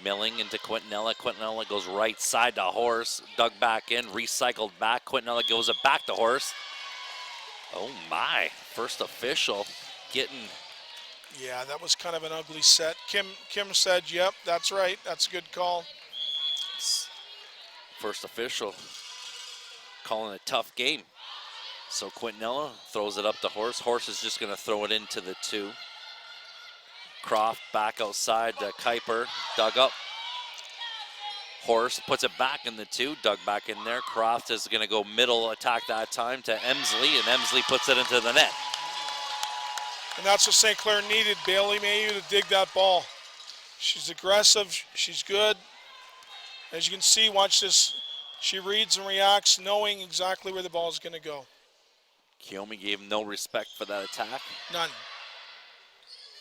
Milling into Quintanilla. Quintanilla goes right side to Horst. Dug back in, recycled back. Quintanilla goes it back to Horst. Oh my, first official getting. Yeah, that was kind of an ugly set. Kim said, yep, that's right. That's a good call. First official calling a tough game. So Quintanilla throws it up to Horst. Horst is just going to throw it into the 2. Croft back outside to Kuiper, dug up. Horst puts it back in the 2, dug back in there. Croft is going to go middle attack that time to Emsley, and Emsley puts it into the net. And that's what St. Clair needed, Bailey Mayu, to dig that ball. She's aggressive, she's good. As you can see, watch this. She reads and reacts, knowing exactly where the ball is going to go. Kiyomi gave no respect for that attack. None.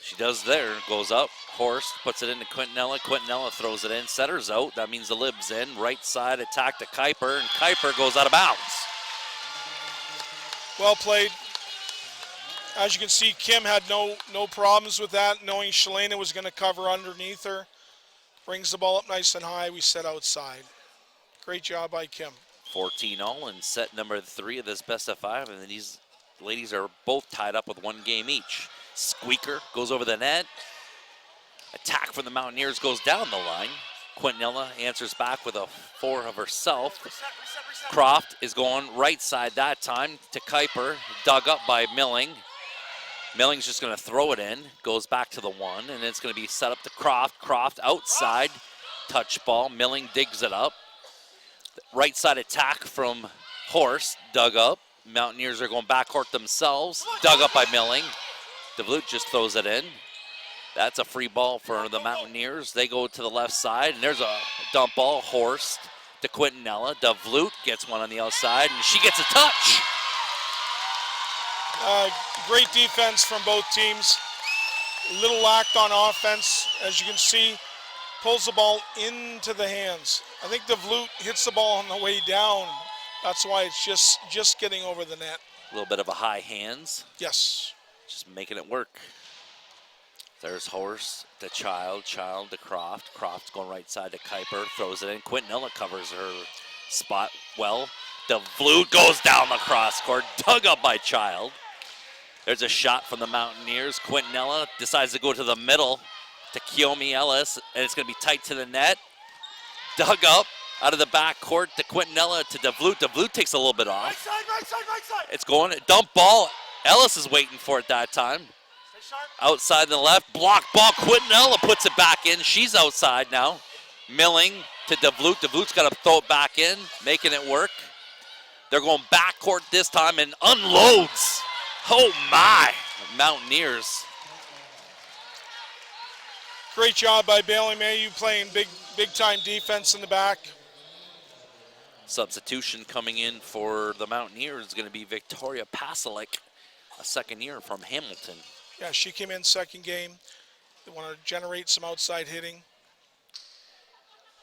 She does there, goes up. Horst puts it into Quintanilla. Quintanilla throws it in, setters out. That means the lib's in. Right side attack to Kuiper, and Kuiper goes out of bounds. Well played. As you can see, Kim had no problems with that, knowing Shalana was going to cover underneath her. Brings the ball up nice and high. We set outside. Great job by Kim. 14 all in set number 3 of this best of 5, and these ladies are both tied up with 1 game each. Squeaker goes over the net. Attack from the Mountaineers goes down the line. Quintanilla answers back with a 4 of herself. Croft is going right side that time to Kuiper, dug up by Milling. Milling's just going to throw it in, goes back to the 1, and it's going to be set up to Croft. Croft outside, touch ball. Milling digs it up. Right side attack from Horst, dug up. Mountaineers are going backcourt themselves, dug up by Milling. DeVlut just throws it in. That's a free ball for the Mountaineers. They go to the left side, and there's a dump ball. Horst to Quintanilla. DeVlut gets one on the outside, and she gets a touch. Great defense from both teams. Little lacked on offense, as you can see. Pulls the ball into the hands. I think DeVlut hits the ball on the way down. That's why it's just getting over the net. A little bit of a high hands. Yes. Just making it work. There's Horst to Child to Croft. Croft going right side to Kuiper, throws it in. Quintanilla covers her spot well. DeVlut goes down the cross court, dug up by Child. There's a shot from the Mountaineers. Quintanilla decides to go to the middle to Kiyomi Ellis, and it's going to be tight to the net. Dug up out of the back court to Quintanilla to DeVlut. DeVlut takes a little bit off. Right side. It's going, dump ball. Ellis is waiting for it that time. Outside the left, block ball. Quintanilla puts it back in. She's outside now. Milling to DeVlut. DeVlut's got to throw it back in, making it work. They're going backcourt this time and unloads. Oh my, Mountaineers. Great job by Bailey Mayu playing big time defense in the back. Substitution coming in for the Mountaineers is going to be Victoria Pasalik, a second year from Hamilton. Yeah, she came in second game. They want to generate some outside hitting.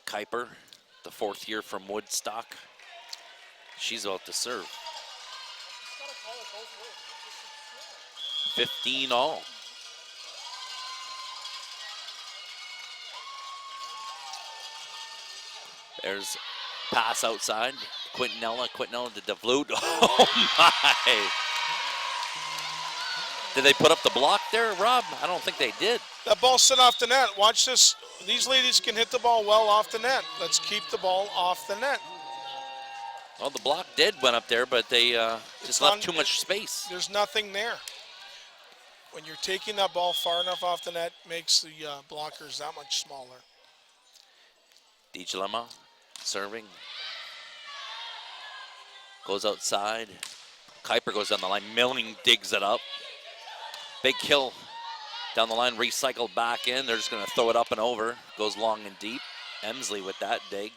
Kuiper, the 4th year from Woodstock. She's about to serve. 15 all. There's pass outside. Quintanilla to DeVlut. Oh my! Did they put up the block there, Rob? I don't think they did. That ball sit off the net. Watch this. These ladies can hit the ball well off the net. Let's keep the ball off the net. Well, the block went up there, but they just left too much space. There's nothing there. When you're taking that ball far enough off the net, makes the blockers that much smaller. DiGiulema serving. Goes outside. Kuiper goes down the line. Milling digs it up. Big kill down the line, recycled back in. They're just going to throw it up and over. Goes long and deep. Emsley with that dig.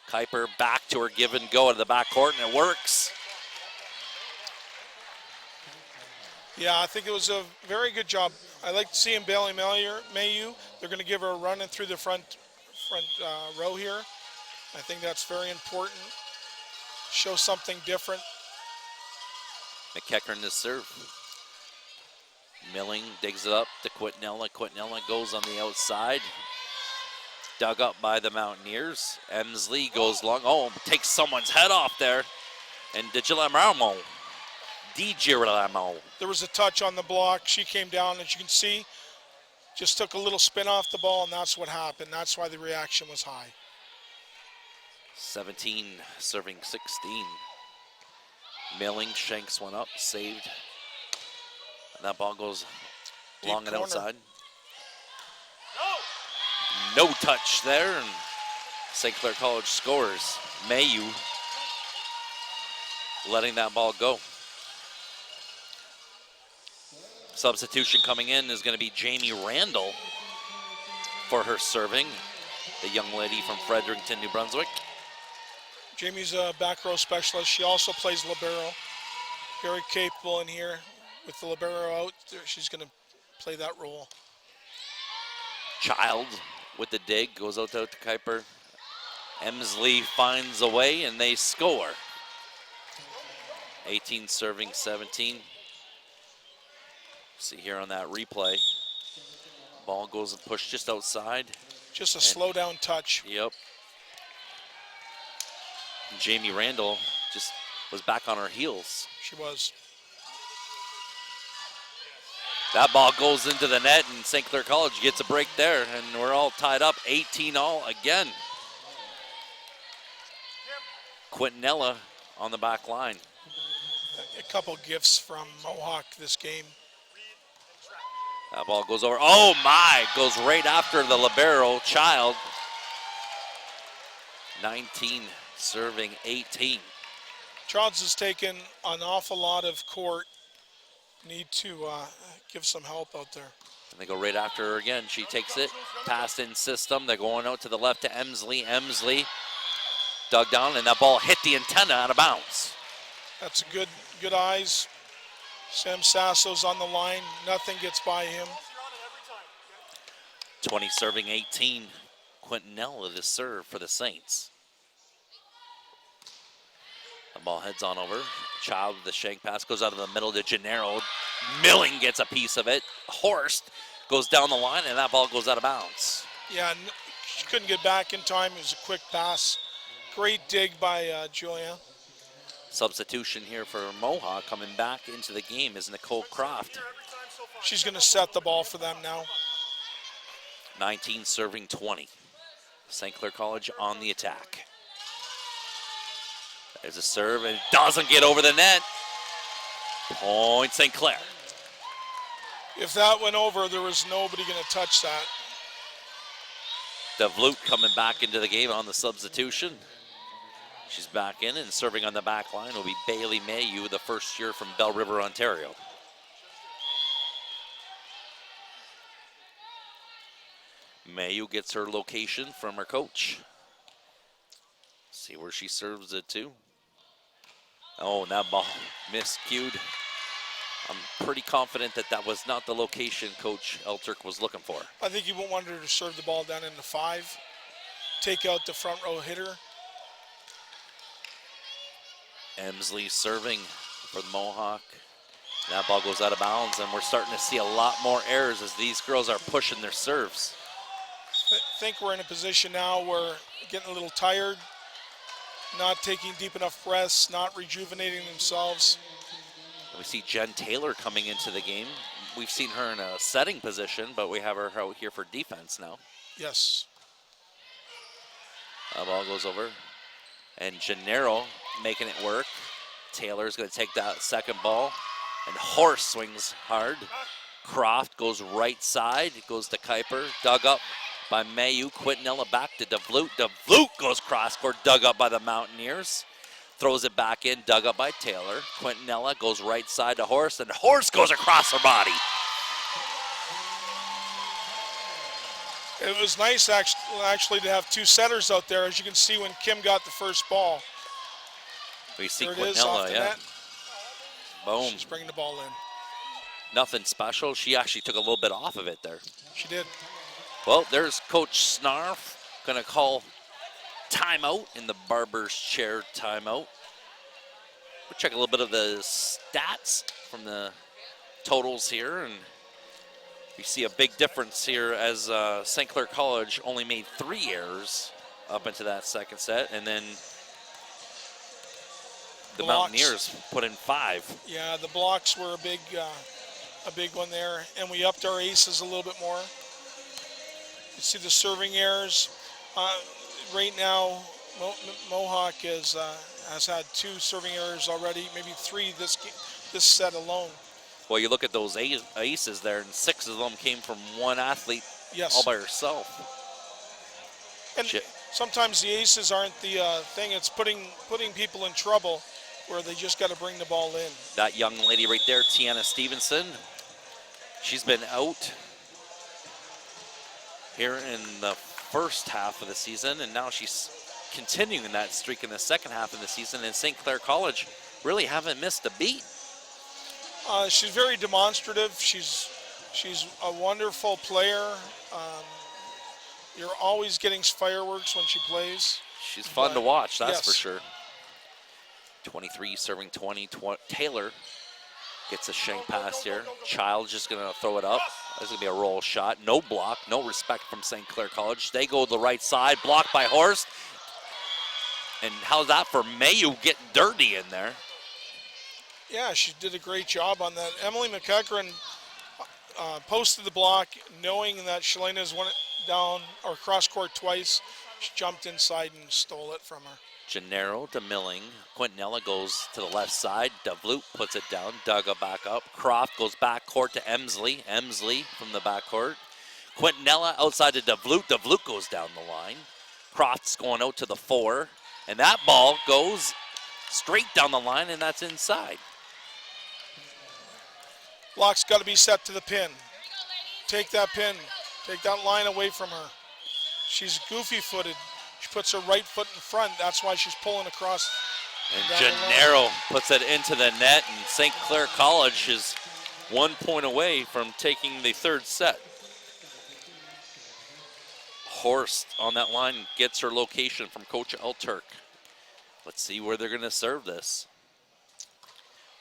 Kuiper back to her give and go to the back court, and it works. Yeah, I think it was a very good job. I like seeing Bailey Mayu. They're going to give her a run in through the front row here. I think that's very important. Show something different. McEachern to serve. Milling digs it up to Quintanilla. Quintanilla goes on the outside. Dug up by the Mountaineers. Emsley goes long. Oh, takes someone's head off there. And DiGiulemo. There was a touch on the block. She came down, as you can see. Just took a little spin off the ball, and that's what happened. That's why the reaction was high. 17 serving 16. Milling shanks one up, saved. And that ball goes Deep long and corner. outside. No touch there, and St. Clair College scores. Mayu letting that ball go. Substitution coming in is going to be Jamie Randall for her serving, the young lady from Fredericton, New Brunswick. Jamie's a back row specialist. She also plays libero. Very capable in here. With the libero out, she's going to play that role. Child with the dig, goes out to Kuiper. Emsley finds a way, and they score. 18 serving 17. See here on that replay. Ball goes and pushed just outside. Just a slow down touch. Yep. And Jamie Randall just was back on her heels. She was. That ball goes into the net, and St. Clair College gets a break there, and we're all tied up 18 all again. Quintanilla on the back line. A couple gifts from Mohawk this game. That ball goes over. Oh my, goes right after the libero, Child. 19 serving 18. Childs has taken an awful lot of court. Need to give some help out there. And they go right after her again. She takes it, pass in system. They're going out to the left to Emsley. Emsley dug down, and that ball hit the antenna out of bounds. That's a good eyes. Sam Sasso's on the line. Nothing gets by him. 20 serving 18. Quintanilla to serve for the Saints. The ball heads on over. Child with the shank pass goes out of the middle to Gennaro. Milling gets a piece of it. Horst goes down the line, and that ball goes out of bounds. Yeah, she couldn't get back in time. It was a quick pass. Great dig by Julia. Substitution here for Mohawk coming back into the game is Nicole Croft. She's going to set the ball for them now. 19 serving 20. St. Clair College on the attack. There's a serve, and it doesn't get over the net. Point St. Clair. If that went over, there was nobody going to touch that. DeVloot coming back into the game on the substitution. She's back in, and serving on the back line will be Bailey Mayu, the first year from Bell River, Ontario. Mayu gets her location from her coach. See where she serves it to. Oh, and that ball miscued. I'm pretty confident that that was not the location Coach Elturk was looking for. I think he wanted her to serve the ball down into 5. Take out the front row hitter. Emsley serving for the Mohawk. That ball goes out of bounds, and we're starting to see a lot more errors as these girls are pushing their serves. I think we're in a position now where getting a little tired, not taking deep enough breaths, not rejuvenating themselves. We see Jen Taylor coming into the game. We've seen her in a setting position, but we have her out here for defense now. Yes. That ball goes over. And Gennaro making it work. Taylor's going to take that second ball. And Horst swings hard. Croft goes right side. It goes to Kuiper. Dug up by Mayu. Quintanilla back to DeVloot. DeVloot goes cross-court. Dug up by the Mountaineers. Throws it back in. Dug up by Taylor. Quintanilla goes right side to Horst. And Horst goes across her body. It was nice actually to have 2 setters out there, as you can see when Kim got the first ball. We see there it is off Quintanilla, the yeah. net. Boom. She's bringing the ball in. Nothing special. She actually took a little bit off of it there. She did. Well, there's Coach Snarf going to call timeout in the barber's chair timeout. We'll check a little bit of the stats from the totals here, and we see a big difference here as St. Clair College only made 3 errors up into that second set, and then the Blocks. Mountaineers put in 5. Yeah, the blocks were a big one there, and we upped our aces a little bit more. You see the serving errors. Right now, Mohawk has had 2 serving errors already, maybe 3 this set alone. Well, you look at those aces there, and 6 of them came from one athlete all by herself. And sometimes the aces aren't the thing. It's putting people in trouble where they just got to bring the ball in. That young lady right there, Tiana Stevenson, she's been out here in the first half of the season, and now she's continuing that streak in the second half of the season, and St. Clair College really haven't missed a beat. She's very demonstrative. She's a wonderful player. You're always getting fireworks when she plays. She's fun to watch, that's for sure. 23 serving 20. Taylor gets a shank pass here. Child's just going to throw it up. This is going to be a roll shot. No block, no respect from St. Clair College. They go to the right side, blocked by Horst. And how's that for Mayu getting dirty in there? Yeah, she did a great job on that. Emily McEachran posted the block, knowing that Shalana's went down or cross court twice. She jumped inside and stole it from her. Gennaro to Milling. Quintanilla goes to the left side. DeVloot puts it down. Dugga back up. Croft goes back court to Emsley. Emsley from the backcourt. Quintanilla outside to DeVloot. DeVloot goes down the line. Croft's going out to the 4. And that ball goes straight down the line, and that's inside. Block's got to be set to the pin. Take that pin. Take that line away from her. She's goofy-footed. She puts her right foot in front. That's why she's pulling across. And Gennaro puts it into the net, and St. Clair College is 1 point away from taking the third set. Horst on that line gets her location from Coach Elturk. Let's see where they're going to serve this.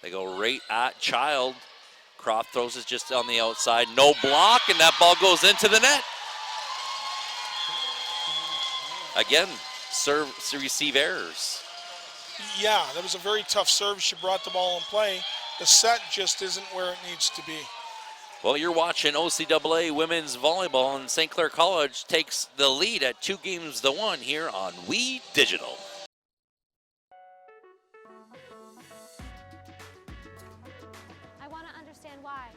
They go right at Child. Croft throws it just on the outside. No block, and that ball goes into the net. Again, serve to receive errors. Yeah, that was a very tough serve. She brought the ball in play. The set just isn't where it needs to be. Well, you're watching OCAA Women's Volleyball, and St. Clair College takes the lead at 2-1 here on We Digital. I want to understand why.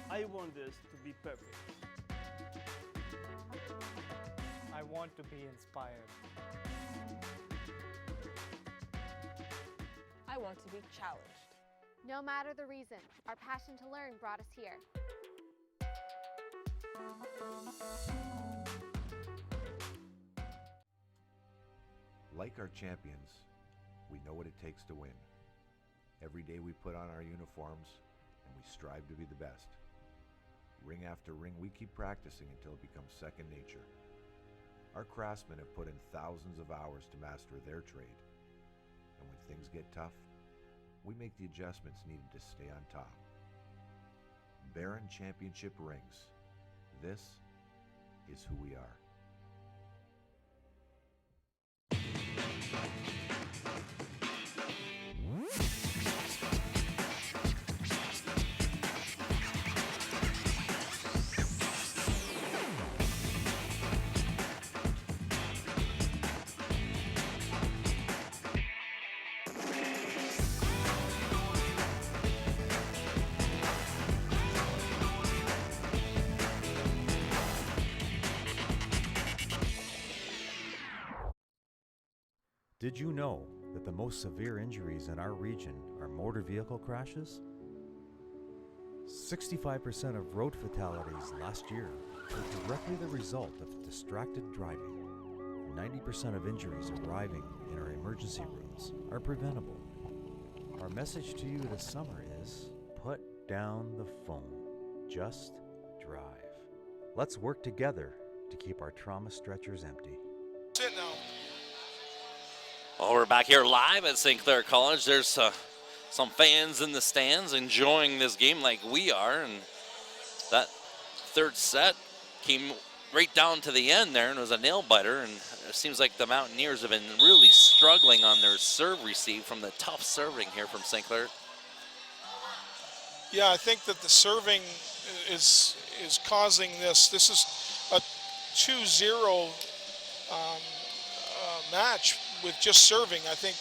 I want this to be perfect. I want to be inspired. I want to be challenged. No matter the reason, our passion to learn brought us here. Like our champions, we know what it takes to win. Every day we put on our uniforms and we strive to be the best. Ring after ring, we keep practicing until it becomes second nature. Our craftsmen have put in thousands of hours to master their trade. And when things get tough, we make the adjustments needed to stay on top. Baron Championship rings. This is who we are. Did you know that the most severe injuries in our region are motor vehicle crashes? 65% of road fatalities last year were directly the result of distracted driving. 90% of injuries arriving in our emergency rooms are preventable. Our message to you this summer is, put down the phone. Just drive. Let's work together to keep our trauma stretchers empty. Sit now. Well, we're back here live at St. Clair College. There's some fans in the stands enjoying this game like we are, and that third set came right down to the end there, and it was a nail-biter, and it seems like the Mountaineers have been really struggling on their serve receive from the tough serving here from St. Clair. Yeah, I think that the serving is causing this. This is a 2-0 match with just serving. I think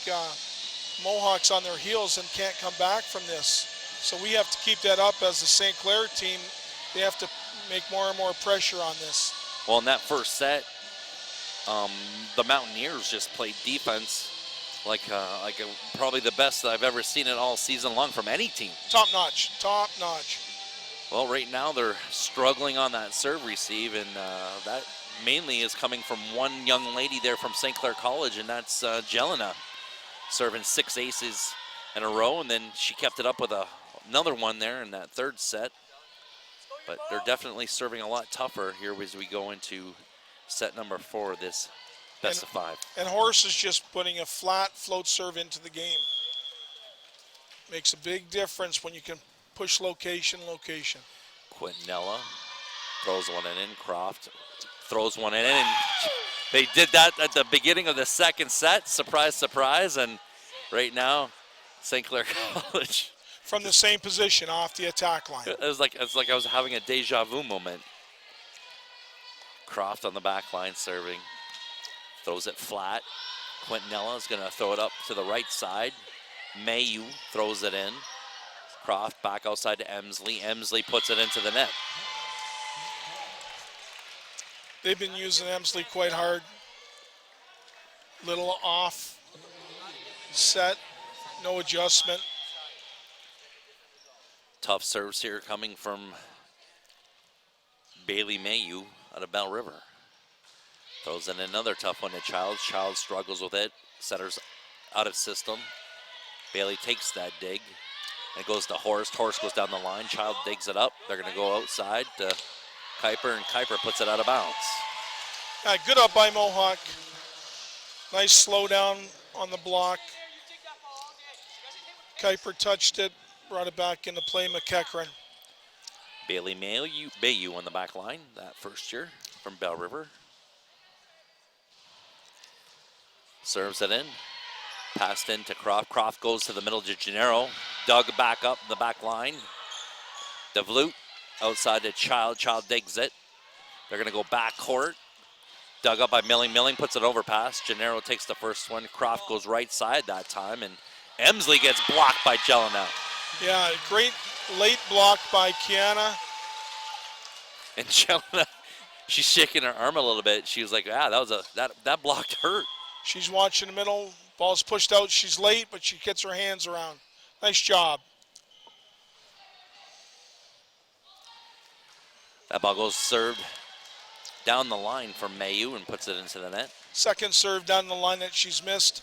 Mohawk's on their heels and can't come back from this. So we have to keep that up as the St. Clair team. They have to make more and more pressure on this. Well, in that first set, the Mountaineers just played defense like probably the best that I've ever seen it all season long from any team. Top notch, top notch. Well, right now they're struggling on that serve receive, and that mainly is coming from one young lady there from St. Clair College, and that's Jelena, serving 6 aces in a row, and then she kept it up with another one there in that third set. But they're definitely serving a lot tougher here as we go into set number 4 of this best of 5. And Horse is just putting a flat float serve into the game. Makes a big difference when you can push location. Quintanilla throws one in. Croft throws one in, and they did that at the beginning of the second set. Surprise, surprise, and right now, St. Clair College. From the same position off the attack line. It's like I was having a deja vu moment. Croft on the back line serving. Throws it flat. Quintanilla is going to throw it up to the right side. Mayu throws it in. Croft back outside to Emsley. Emsley puts it into the net. They've been using Emsley quite hard. Little off set, no adjustment. Tough serves here coming from Bailey Mayu out of Bell River. Throws in another tough one to Childs. Childs struggles with it. Setter's out of system. Bailey takes that dig. It goes to Horst. Horst goes down the line. Child digs it up. They're going to go outside to Kuiper, and Kuiper puts it out of bounds. Good up by Mohawk. Nice slow down on the block. Kuiper touched it, brought it back into play. McEachran. Bailey Mayu on the back line that first year from Bell River. Serves it in. Passed in to Croft. Croft goes to the middle to Gennaro. Dug back up the back line. DeVlute outside to Child. Child digs it. They're going to go back court. Dug up by Milling. Milling puts it over pass. Gennaro takes the first one. Croft goes right side that time, and Emsley gets blocked by Jelena. Yeah, great late block by Kiana. And Jelena, she's shaking her arm a little bit. She was like, that blocked hurt. She's watching the middle. Ball's pushed out. She's late, but she gets her hands around. Nice job. That ball goes served down the line from Mayu and puts it into the net. Second serve down the line that she's missed.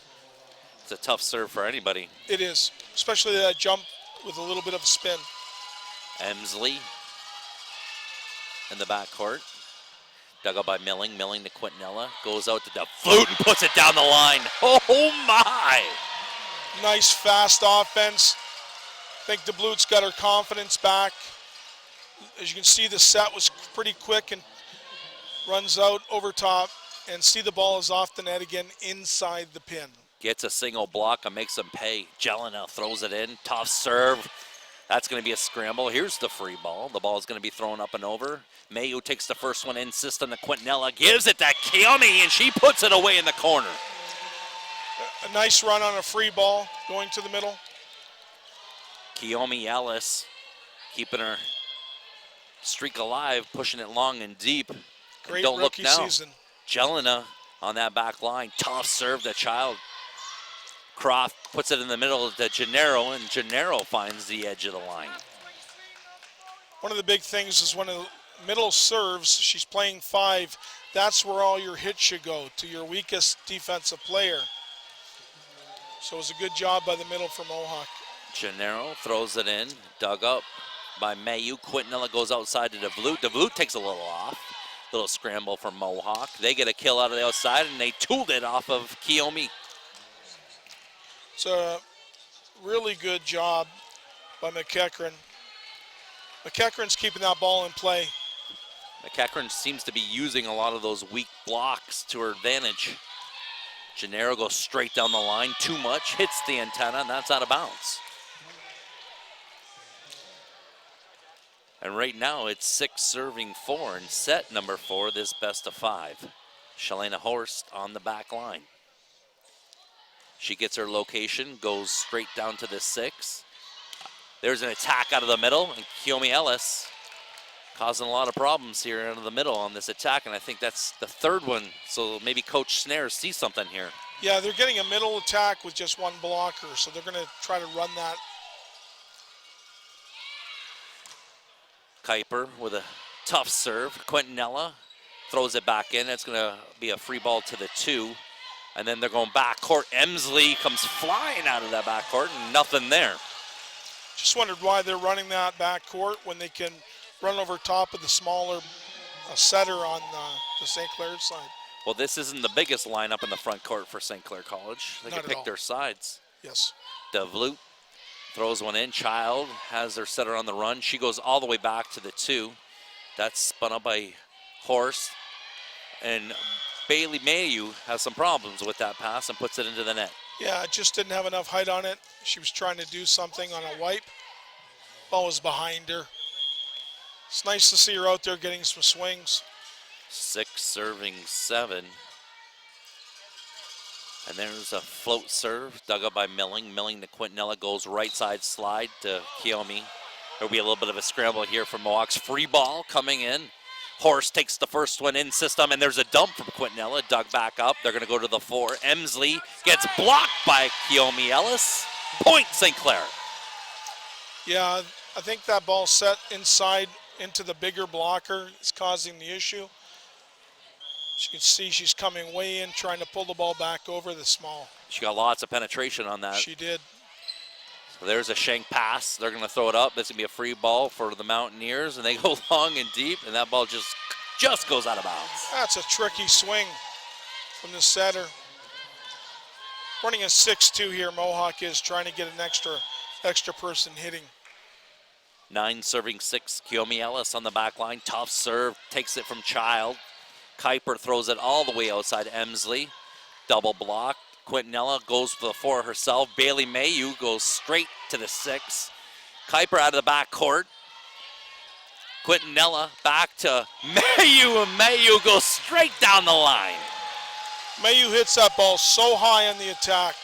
It's a tough serve for anybody. It is, especially that jump with a little bit of a spin. Emsley in the backcourt. Dug up by Milling. Milling to Quintanilla. Goes out to DeVlute and puts it down the line. Oh my! Nice fast offense. I think DeVlute's got her confidence back. As you can see, the set was pretty quick and runs out over top. And see, the ball is off the net again inside the pin. Gets a single block and makes them pay. Jelena throws it in. Tough serve. That's going to be a scramble. Here's the free ball. The ball is going to be thrown up and over. Mayu takes the first one in. System to Quintanilla. Gives it to Kiyomi, and she puts it away in the corner. A nice run on a free ball going to the middle. Kiyomi Ellis keeping her streak alive, pushing it long and deep. Great and don't rookie look now. season. Jelena on that back line. Tough serve to Child. Croft puts it in the middle to Gennaro, and Gennaro finds the edge of the line. One of the big things is when the middle serves, she's playing 5. That's where all your hits should go, to your weakest defensive player. So it was a good job by the middle for Mohawk. Gennaro throws it in, dug up by Mayu. Quintanilla goes outside to DeVlute. DeVlute takes a little off. Little scramble from Mohawk. They get a kill out of the outside, and they tooled it off of Kiyomi. It's a really good job by McEachran. McEachran's keeping that ball in play. McEachran seems to be using a lot of those weak blocks to her advantage. Gennaro goes straight down the line, too much, hits the antenna, and that's out of bounds. And right now it's 6 serving 4 in set number 4, this best of 5. Shalana Horst on the back line. She gets her location, goes straight down to the 6. There's an attack out of the middle, and Kiyomi Ellis causing a lot of problems here out of the middle on this attack, and I think that's the third one, so maybe Coach Snare sees something here. Yeah, they're getting a middle attack with just one blocker, so they're going to try to run that. Kuiper with a tough serve. Quintanilla throws it back in. It's going to be a free ball to the 2. And then they're going back court. Emsley comes flying out of that back court, and nothing there. Just wondered why they're running that back court when they can run over top of the smaller setter on the St. Clair side. Well, this isn't the biggest lineup in the front court for St. Clair College. They Not can at pick all. their sides. Yes. DeVlute throws one in. Child has their setter on the run. She goes all the way back to the 2. That's spun up by Horst. And Bailey Mayu has some problems with that pass and puts it into the net. Yeah, it just didn't have enough height on it. She was trying to do something on a wipe. Ball was behind her. It's nice to see her out there getting some swings. 6 serving 7. And there's a float serve dug up by Milling. Milling to Quintanilla, goes right side slide to Kiyomi. There'll be a little bit of a scramble here from Mohawk's. Free ball coming in. Horse takes the first one in system, and there's a dump from Quintanilla. Dug back up. They're going to go to the 4. Emsley gets blocked by Kiyomi Ellis. Point St. Clair. Yeah, I think that ball set inside into the bigger blocker is causing the issue. As you can see, she's coming way in, trying to pull the ball back over the small. She got lots of penetration on that. She did. So there's a shank pass. They're going to throw it up. This is going to be a free ball for the Mountaineers, and they go long and deep, and that ball just goes out of bounds. That's a tricky swing from the setter. Running a 6-2 here, Mohawk is trying to get an extra person hitting. 9 serving 6, Kiyomi Ellis on the back line. Tough serve, takes it from Child. Kuiper throws it all the way outside Emsley. Double block. Quintanilla goes for the 4 herself. Bailey Mayu goes straight to the 6. Kuiper out of the back court. Quintanilla back to Mayu, and Mayu goes straight down the line. Mayu hits that ball so high on the attack.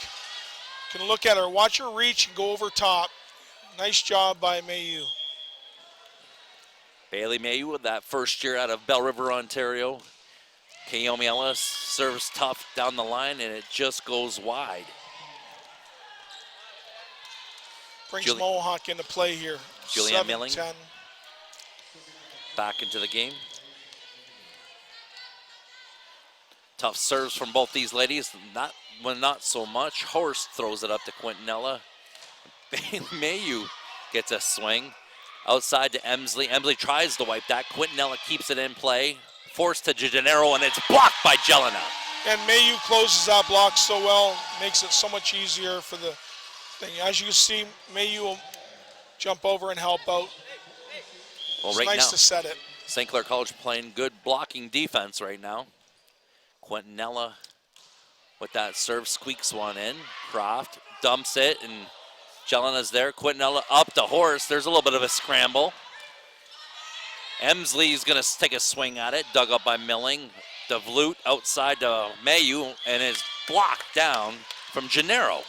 You can look at her, watch her reach and go over top. Nice job by Mayu. Bailey Mayu with that first year out of Bell River, Ontario. Kiyomi Ellis serves tough down the line, and it just goes wide. Brings Mohawk into play here. Julianne Milling 7-10. Back into the game. Tough serves from both these ladies. Not so much. Horst throws it up to Quintanilla. Bailey Mayu gets a swing. Outside to Emsley. Emsley tries to wipe that. Quintanilla keeps it in play. Forced to Gennaro, and it's blocked by Jelena. And Mayu closes that block so well, makes it so much easier for the thing. As you can see, Mayu will jump over and help out. Well, it's right nice now, to set it. St. Clair College playing good blocking defense right now. Quintanilla with that serve squeaks one in. Croft dumps it, and Jelena's there. Quintanilla up to Horse. There's a little bit of a scramble. Emsley's going to take a swing at it, dug up by Milling. DeVlute outside to Mayu, and is blocked down from Gennaro.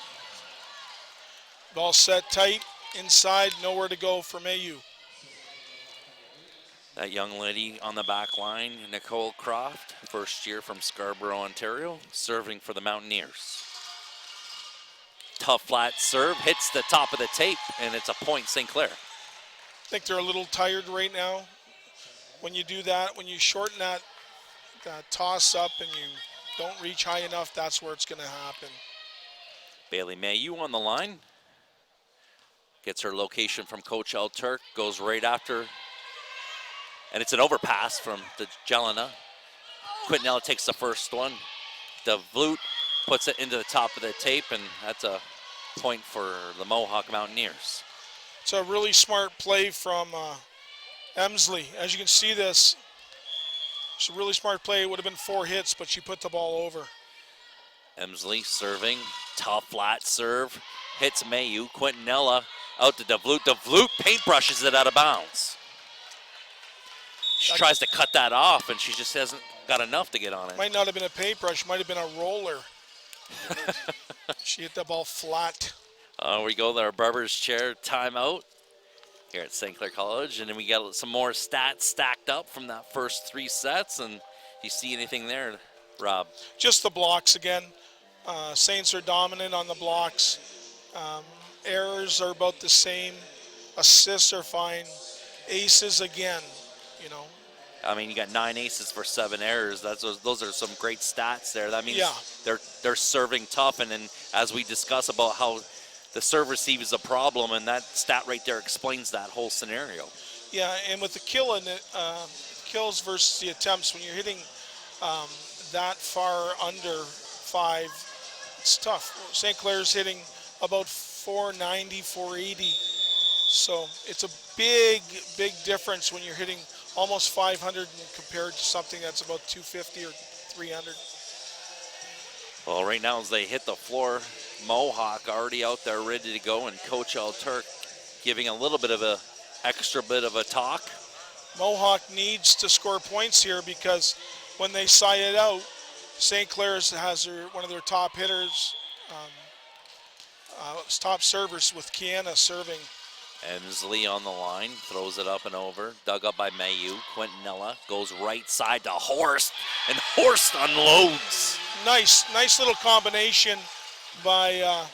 Ball set tight, inside, nowhere to go for Mayu. That young lady on the back line, Nicole Croft, first year from Scarborough, Ontario, serving for the Mountaineers. Tough flat serve, hits the top of the tape, and it's a point St. Clair. I think they're a little tired right now. When you do that, when you shorten that toss up and you don't reach high enough, that's where it's going to happen. Bailey Mayu on the line. Gets her location from Coach El Turk, goes right after, and it's an overpass from the Jelena. Quintanilla takes the first one. DeVlute puts it into the top of the tape, and that's a point for the Mohawk Mountaineers. It's a really smart play from Emsley. As you can see this, it's a really smart play. It would have been 4 hits, but she put the ball over. Emsley serving, tough flat serve, hits Mayu. Quintanilla out to DeVlute. DeVlute paintbrushes it out of bounds. She tries to cut that off, and she just hasn't got enough to get on it. Might not have been a paintbrush, might have been a roller. She hit the ball flat. We go there, barber's chair timeout here at St. Clair College, and then we got some more stats stacked up from that first 3 sets. And do you see anything there, Rob? Just the blocks again. Saints are dominant on the blocks. Errors are about the same. Assists are fine. Aces again, you know. I mean, you got 9 aces for 7 errors. Those are some great stats there. That means they're serving tough. And then as we discuss about how the serve receive is a problem, and that stat right there explains that whole scenario. Yeah, and with the kills versus the attempts, when you're hitting that far under 5, it's tough. St. Clair's hitting about 490, 480. So it's a big difference when you're hitting almost 500 compared to something that's about 250 or 300. Well, right now as they hit the floor, Mohawk already out there ready to go, and Coach El Turk giving a little bit of a extra bit of a talk. Mohawk needs to score points here because when they side it out, St. Clair's has one of their top hitters, top servers with Kiana serving. Emsley on the line, throws it up and over. Dug up by Mayu. Quintanilla goes right side to Horst, and Horst unloads. Nice little combination by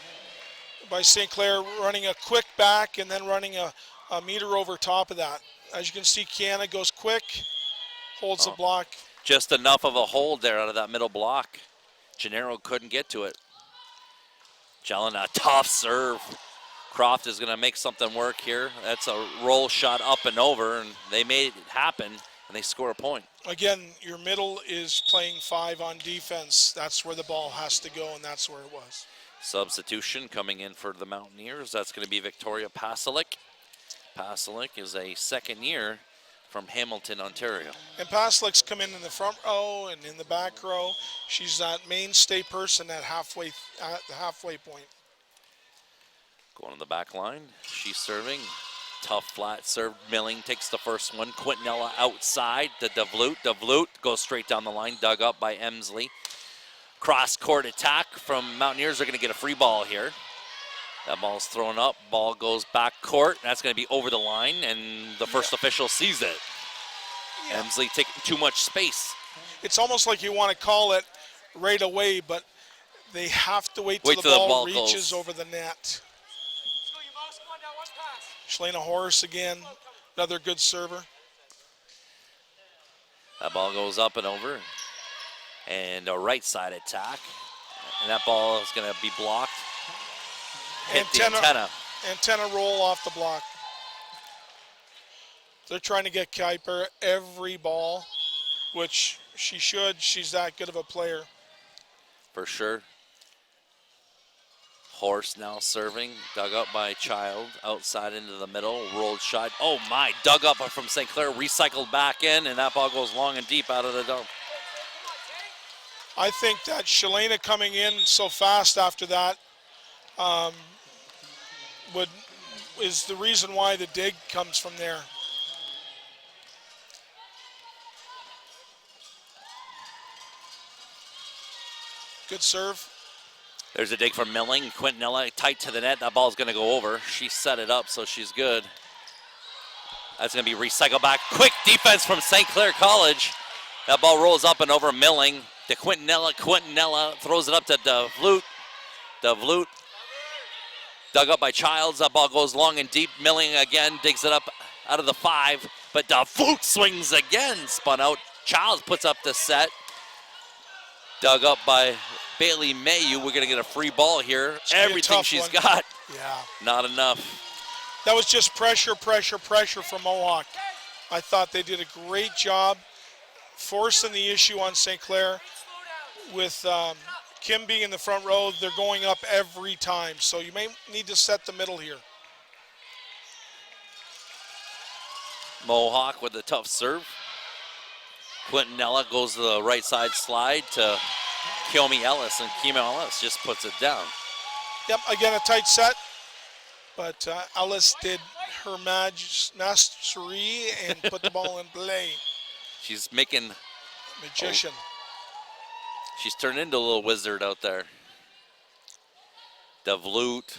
St. Clair, running a quick back and then running a meter over top of that. As you can see, Kiana goes quick, holds the block. Just enough of a hold there out of that middle block. Gennaro couldn't get to it. Jelen, a tough serve. Croft is going to make something work here. That's a roll shot up and over, and they made it happen, and they score a point. Again, your middle is playing 5 on defense. That's where the ball has to go, and that's where it was. Substitution coming in for the Mountaineers. That's going to be Victoria Pasalic. Pasalic is a second year from Hamilton, Ontario. And Pasalic's come in the front row and in the back row. She's that mainstay person at the halfway point. Going on the back line, she's serving. Tough flat serve. Milling takes the first one. Quintanilla outside to DeVlute. DeVlute goes straight down the line, dug up by Emsley. Cross-court attack from Mountaineers. They're going to get a free ball here. That ball's thrown up. Ball goes back court. That's going to be over the line, and the first official sees it. Yeah. Emsley taking too much space. It's almost like you want to call it right away, but they have to wait till the ball reaches over the net. Shalena Horace again, another good server. That ball goes up and over. And a right side attack. And that ball is going to be blocked. Hit the antenna. Antenna roll off the block. They're trying to get Kuiper every ball, which she should. She's that good of a player. For sure. Horst now serving, dug up by Child, outside into the middle, rolled shot. Oh my, dug up from St. Clair, recycled back in, and that ball goes long and deep out of the dome. I think that Shalena coming in so fast after that is the reason why the dig comes from there. Good serve. There's a dig from Milling. Quintanilla tight to the net. That ball's going to go over. She set it up, so she's good. That's going to be recycled back. Quick defense from St. Clair College. That ball rolls up and over Milling to Quintanilla. Quintanilla throws it up to DeVlute. DeVlute dug up by Childs. That ball goes long and deep. Milling again digs it up out of the 5, but DeVlute swings again. Spun out. Childs puts up the set. Dug up by Bailey Mayu. We're going to get a free ball here. Everything she's got. Yeah. Not enough. That was just pressure from Mohawk. I thought they did a great job forcing the issue on St. Clair. With Kim being in the front row, they're going up every time. So you may need to set the middle here. Mohawk with a tough serve. Quintanilla goes to the right side slide to Kiyomi Ellis, and Kiyomi Ellis just puts it down. Yep, again a tight set, but Ellis did her mastery and put the ball in play. She's making... Magician. She's turned into a little wizard out there. DeVlute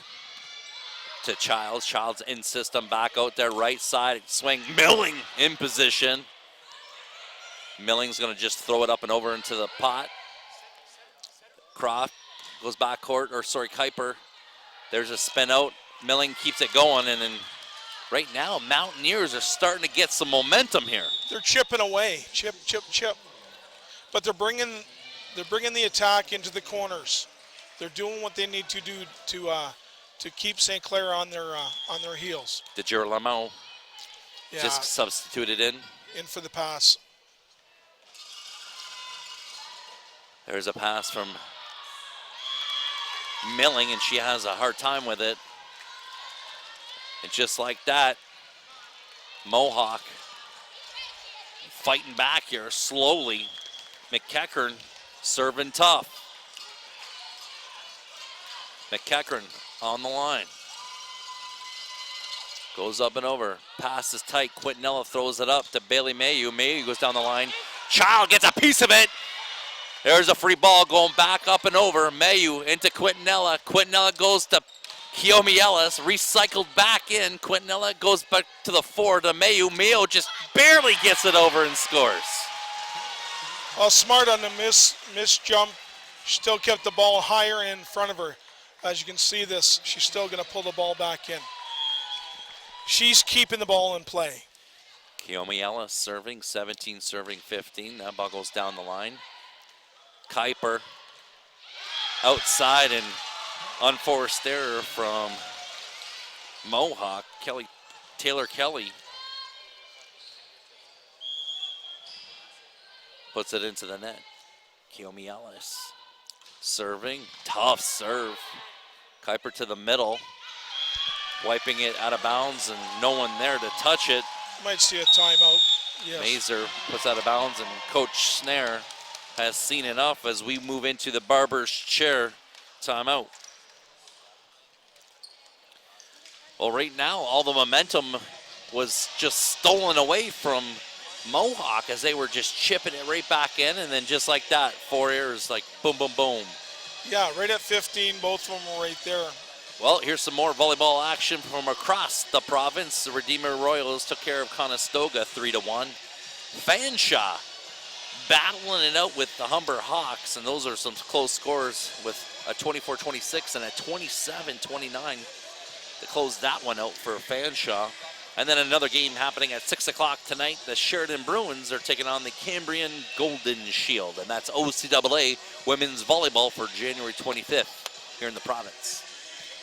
to Childs. Childs in system, back out there, right side, swing. Milling in position. Milling's going to just throw it up and over into the pot. Croft goes back court, Kuiper. There's a spin out. Milling keeps it going, and then right now, Mountaineers are starting to get some momentum here. They're chipping away, chip. But they're bringing the attack into the corners. They're doing what they need to do to keep St. Clair on their heels. Did Girolamo just substituted in for the pass? There's a pass from Milling, and she has a hard time with it. And just like that, Mohawk fighting back here slowly. McEachern serving tough. McEachern on the line. Goes up and over. Pass is tight. Quintanilla throws it up to Bailey Mayu. Mayu goes down the line. Child gets a piece of it. There's a free ball going back up and over. Mayu into Quintanilla. Quintanilla goes to Kiyomi Ellis. Recycled back in. Quintanilla goes back to the 4 to Mayu. Mayu just barely gets it over and scores. Well, smart on the miss jump. She still kept the ball higher in front of her. As you can see this, she's still going to pull the ball back in. She's keeping the ball in play. Kiyomi Ellis serving, 17 serving 15. That ball goes down the line. Kuiper outside and unforced error from Mohawk. Taylor Kelly puts it into the net. Kiyomi Ellis serving, tough serve. Kuiper to the middle. Wiping it out of bounds and no one there to touch it. Might see a timeout. Yes. Mazer puts out of bounds and Coach Snare has seen enough as we move into the barber's chair timeout. Well, right now, all the momentum was just stolen away from Mohawk as they were just chipping it right back in, and then just like that, 4 errors, like boom, boom, boom. Yeah, right at 15, both of them were right there. Well, here's some more volleyball action from across the province. The Redeemer Royals took care of Conestoga 3-1. Fanshawe battling it out with the Humber Hawks, and those are some close scores with a 24-26 and a 27-29 to close that one out for Fanshawe. And then another game happening at 6 o'clock tonight. The Sheridan Bruins are taking on the Cambrian Golden Shield, and that's OCAA women's volleyball for January 25th here in the province.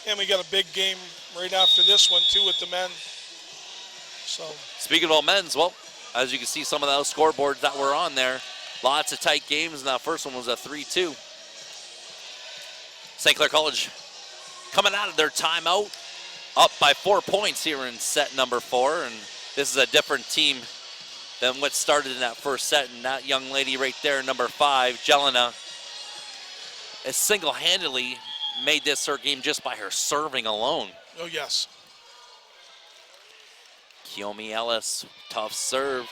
And we got a big game right after this one, too, with the men. So, speaking of all men's, well, as you can see, some of those scoreboards that were on there, lots of tight games, and that first one was a 3-2. St. Clair College coming out of their timeout, up by 4 points here in set number 4, and this is a different team than what started in that first set, and that young lady right there, number 5, Jelena, is single-handedly made this her game just by her serving alone. oh, yes. Kiyomi Ellis, tough serve.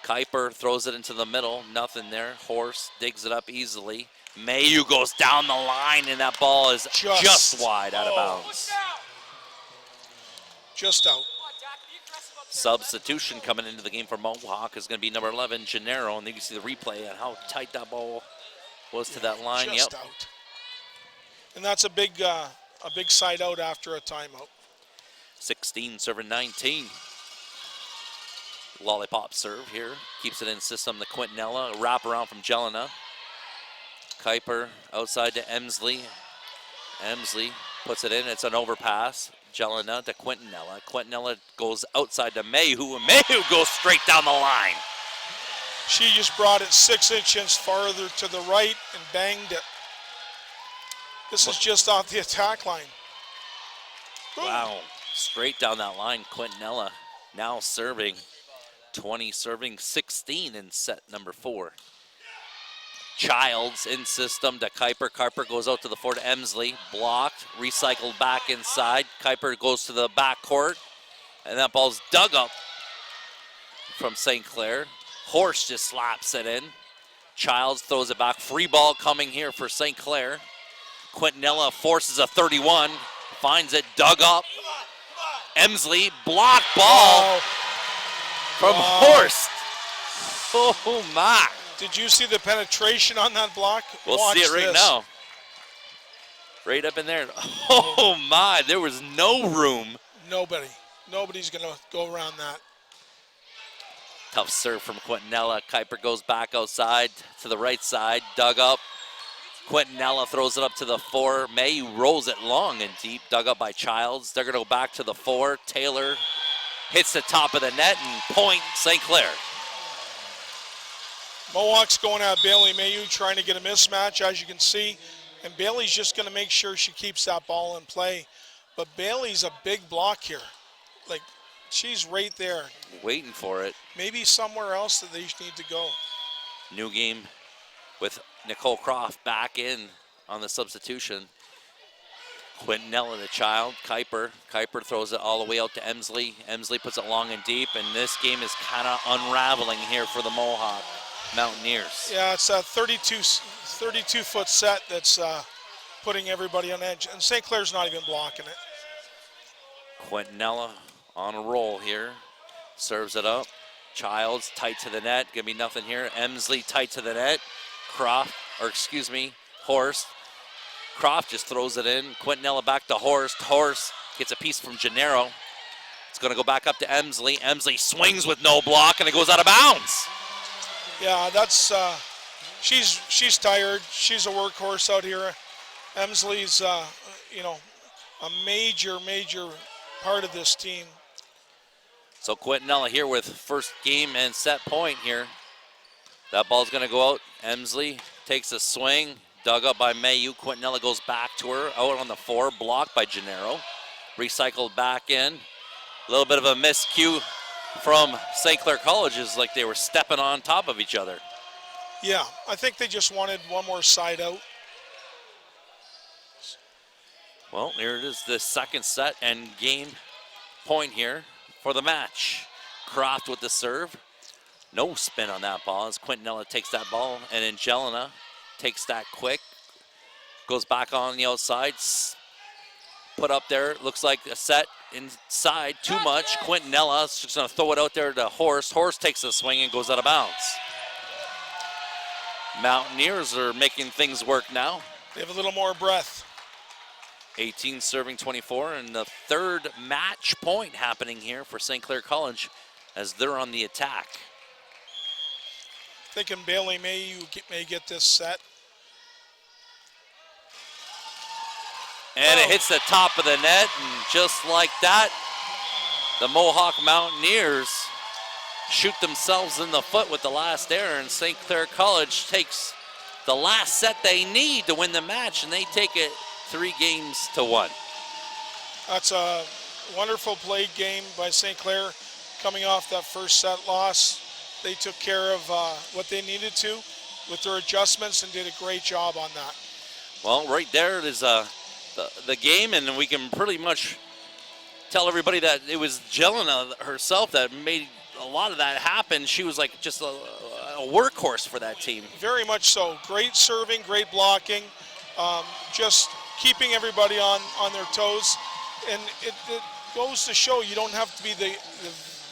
Kuiper throws it into the middle, nothing there. Horse digs it up easily. Mayu goes down the line, and that ball is just wide out of bounds. Just out. Substitution coming into the game for Mohawk is going to be number 11, Gennaro, and you can see the replay on how tight that ball was to that line. Just out. And that's a big side out after a timeout. 16 serving 19. Lollipop serve here. Keeps it in system to Quintanilla. Wrap around from Jelena. Kuiper outside to Emsley. Emsley puts it in. It's an overpass. Jelena to Quintanilla. Quintanilla goes outside to Mayhew, and Mayhew goes straight down the line. She just brought it 6 inches farther to the right and banged it. This is just off the attack line. Boom. Wow, straight down that line. Quintanilla now serving 20, serving 16 in set number 4. Childs in system to Kuiper. Kuiper goes out to the 4 to Emsley. Blocked, recycled back inside. Kuiper goes to the back court, and that ball's dug up from St. Clair. Horse just slaps it in. Childs throws it back. Free ball coming here for St. Clair. Quintanilla forces a 31, finds it, dug up. Emsley, block ball from Horst. Oh my. Did you see the penetration on that block? We'll Watch see it right this. now. Right up in there. Oh my, there was no room. Nobody's going to go around that. Tough serve from Quintanilla. Kuiper goes back outside to the right side, dug up. Quintanilla throws it up to the 4. May rolls it long and deep, dug up by Childs. They're going to go back to the 4. Taylor hits the top of the net and point St. Clair. Mohawk's going at Bailey Mayu, trying to get a mismatch, as you can see. And Bailey's just going to make sure she keeps that ball in play. But Bailey's a big block here. Like, she's right there. Waiting for it. Maybe somewhere else that they need to go. New game with Nicole Croft back in on the substitution. Quintanilla, the child, Kuiper. Kuiper throws it all the way out to Emsley. Emsley puts it long and deep, and this game is kind of unraveling here for the Mohawk Mountaineers. Yeah, it's a 32-foot set that's putting everybody on edge, and St. Clair's not even blocking it. Quintanilla on a roll here. Serves it up. Childs tight to the net. Gonna be nothing here. Emsley tight to the net. Horst. Croft just throws it in. Quintanilla back to Horst. Horst gets a piece from Gennaro. It's going to go back up to Emsley. Emsley swings with no block, and it goes out of bounds. Yeah, that's she's tired. She's a workhorse out here. Emsley's a major part of this team. So Quintanilla here with first game and set point here. That ball's going to go out. Emsley takes a swing. Dug up by Mayu. Quintanilla goes back to her. Out on the 4, blocked by Gennaro. Recycled back in. A little bit of a miscue from St. Clair College, is like they were stepping on top of each other. Yeah, I think they just wanted one more side out. Well, here it is, the second set and game point here for the match. Croft with the serve. No spin on that ball as Quintanilla takes that ball, and Angelina takes that quick, goes back on the outside, put up there, looks like a set inside, too much. Quintanella's just gonna throw it out there to Horst. Horst takes a swing and goes out of bounds. Mountaineers are making things work now. They have a little more breath. 18 serving 24, and the third match point happening here for St. Clair College as they're on the attack. Thinking Bailey may get this set. And it hits the top of the net, and just like that, the Mohawk Mountaineers shoot themselves in the foot with the last error, and St. Clair College takes the last set they need to win the match, and they take it 3-1. That's a wonderful played game by St. Clair coming off that first set loss. They took care of what they needed to with their adjustments and did a great job on that. Well, right there is the game, and we can pretty much tell everybody that it was Jelena herself that made a lot of that happen. She was like just a workhorse for that team. Very much so. Great serving, great blocking, just keeping everybody on their toes. And it goes to show you don't have to be the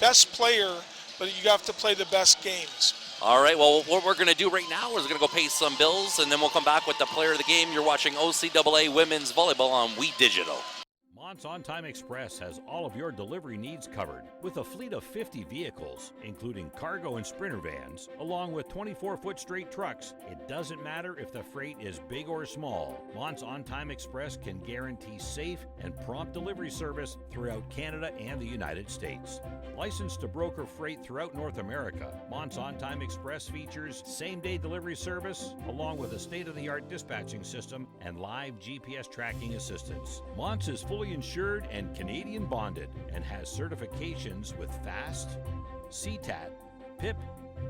best player, but you have to play the best games. All right, well, what we're going to do right now is we're going to go pay some bills, and then we'll come back with the player of the game. You're watching OCAA Women's Volleyball on We Digital. Mont's On Time Express has all of your delivery needs covered with a fleet of 50 vehicles, including cargo and sprinter vans, along with 24-foot straight trucks. It doesn't matter if the freight is big or small. Mont's On Time Express can guarantee safe and prompt delivery service throughout Canada and the United States. Licensed to broker freight throughout North America, Mont's On Time Express features same-day delivery service, along with a state-of-the-art dispatching system and live GPS tracking assistance. Mont's is fully insured and Canadian bonded and has certifications with FAST, CTAT, PIP,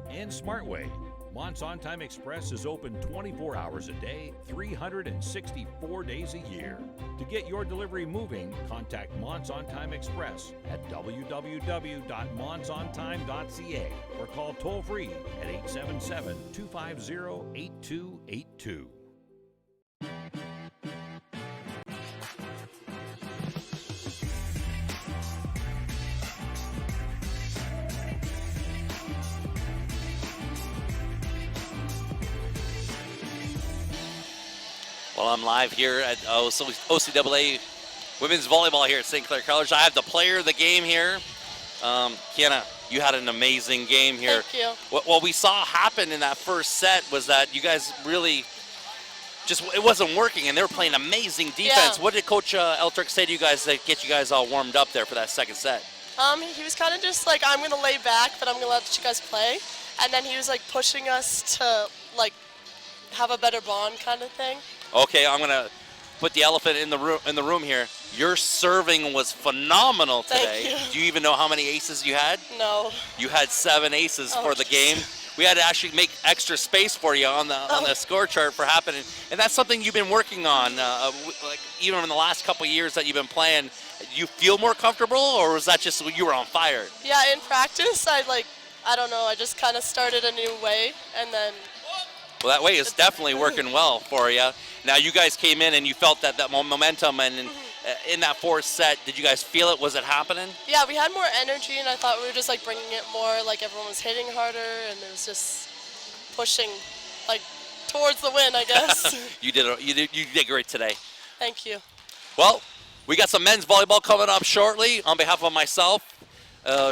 and SmartWay. Mont's On Time Express is open 24 hours a day, 364 days a year. To get your delivery moving, contact Mont's On Time Express at www.montsontime.ca or call toll-free at 877-250-8282. Well, I'm live here at OCAA Women's Volleyball here at St. Clair College. I have the player of the game here. Kiana, you had an amazing game here. Thank you. What we saw happen in that first set was that you guys really it wasn't working, and they were playing amazing defense. Yeah. What did Coach Eltrick say to you guys to get you guys all warmed up there for that second set? He was kind of just like, I'm going to lay back, but I'm going to let you guys play. And then he was like pushing us to like have a better bond kind of thing. Okay, I'm gonna put the elephant in the room here. Your serving was phenomenal today. Thank you. Do you even know how many aces you had? No. You had 7 aces Oh, for the game. We had to actually make extra space for you on the score chart for happening, and that's something you've been working on. Like even in the last couple of years that you've been playing, you feel more comfortable, or was that just you were on fire? Yeah, in practice, I don't know, I just kind of started a new way, and then. Well, that way is definitely working well for you. Now you guys came in and you felt that momentum, and in that 4th set, did you guys feel it? Was it happening? Yeah, we had more energy, and I thought we were just like bringing it more, like everyone was hitting harder, and it was just pushing, like towards the win, I guess. You did great today. Thank you. Well, we got some men's volleyball coming up shortly. On behalf of myself,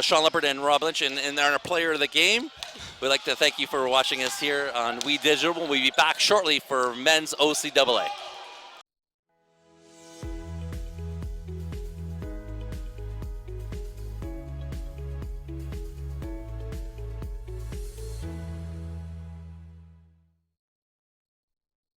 Sean Leopard, and Rob Lynch, and our player of the game, we'd like to thank you for watching us here on We Digital. We'll be back shortly for men's OCAA.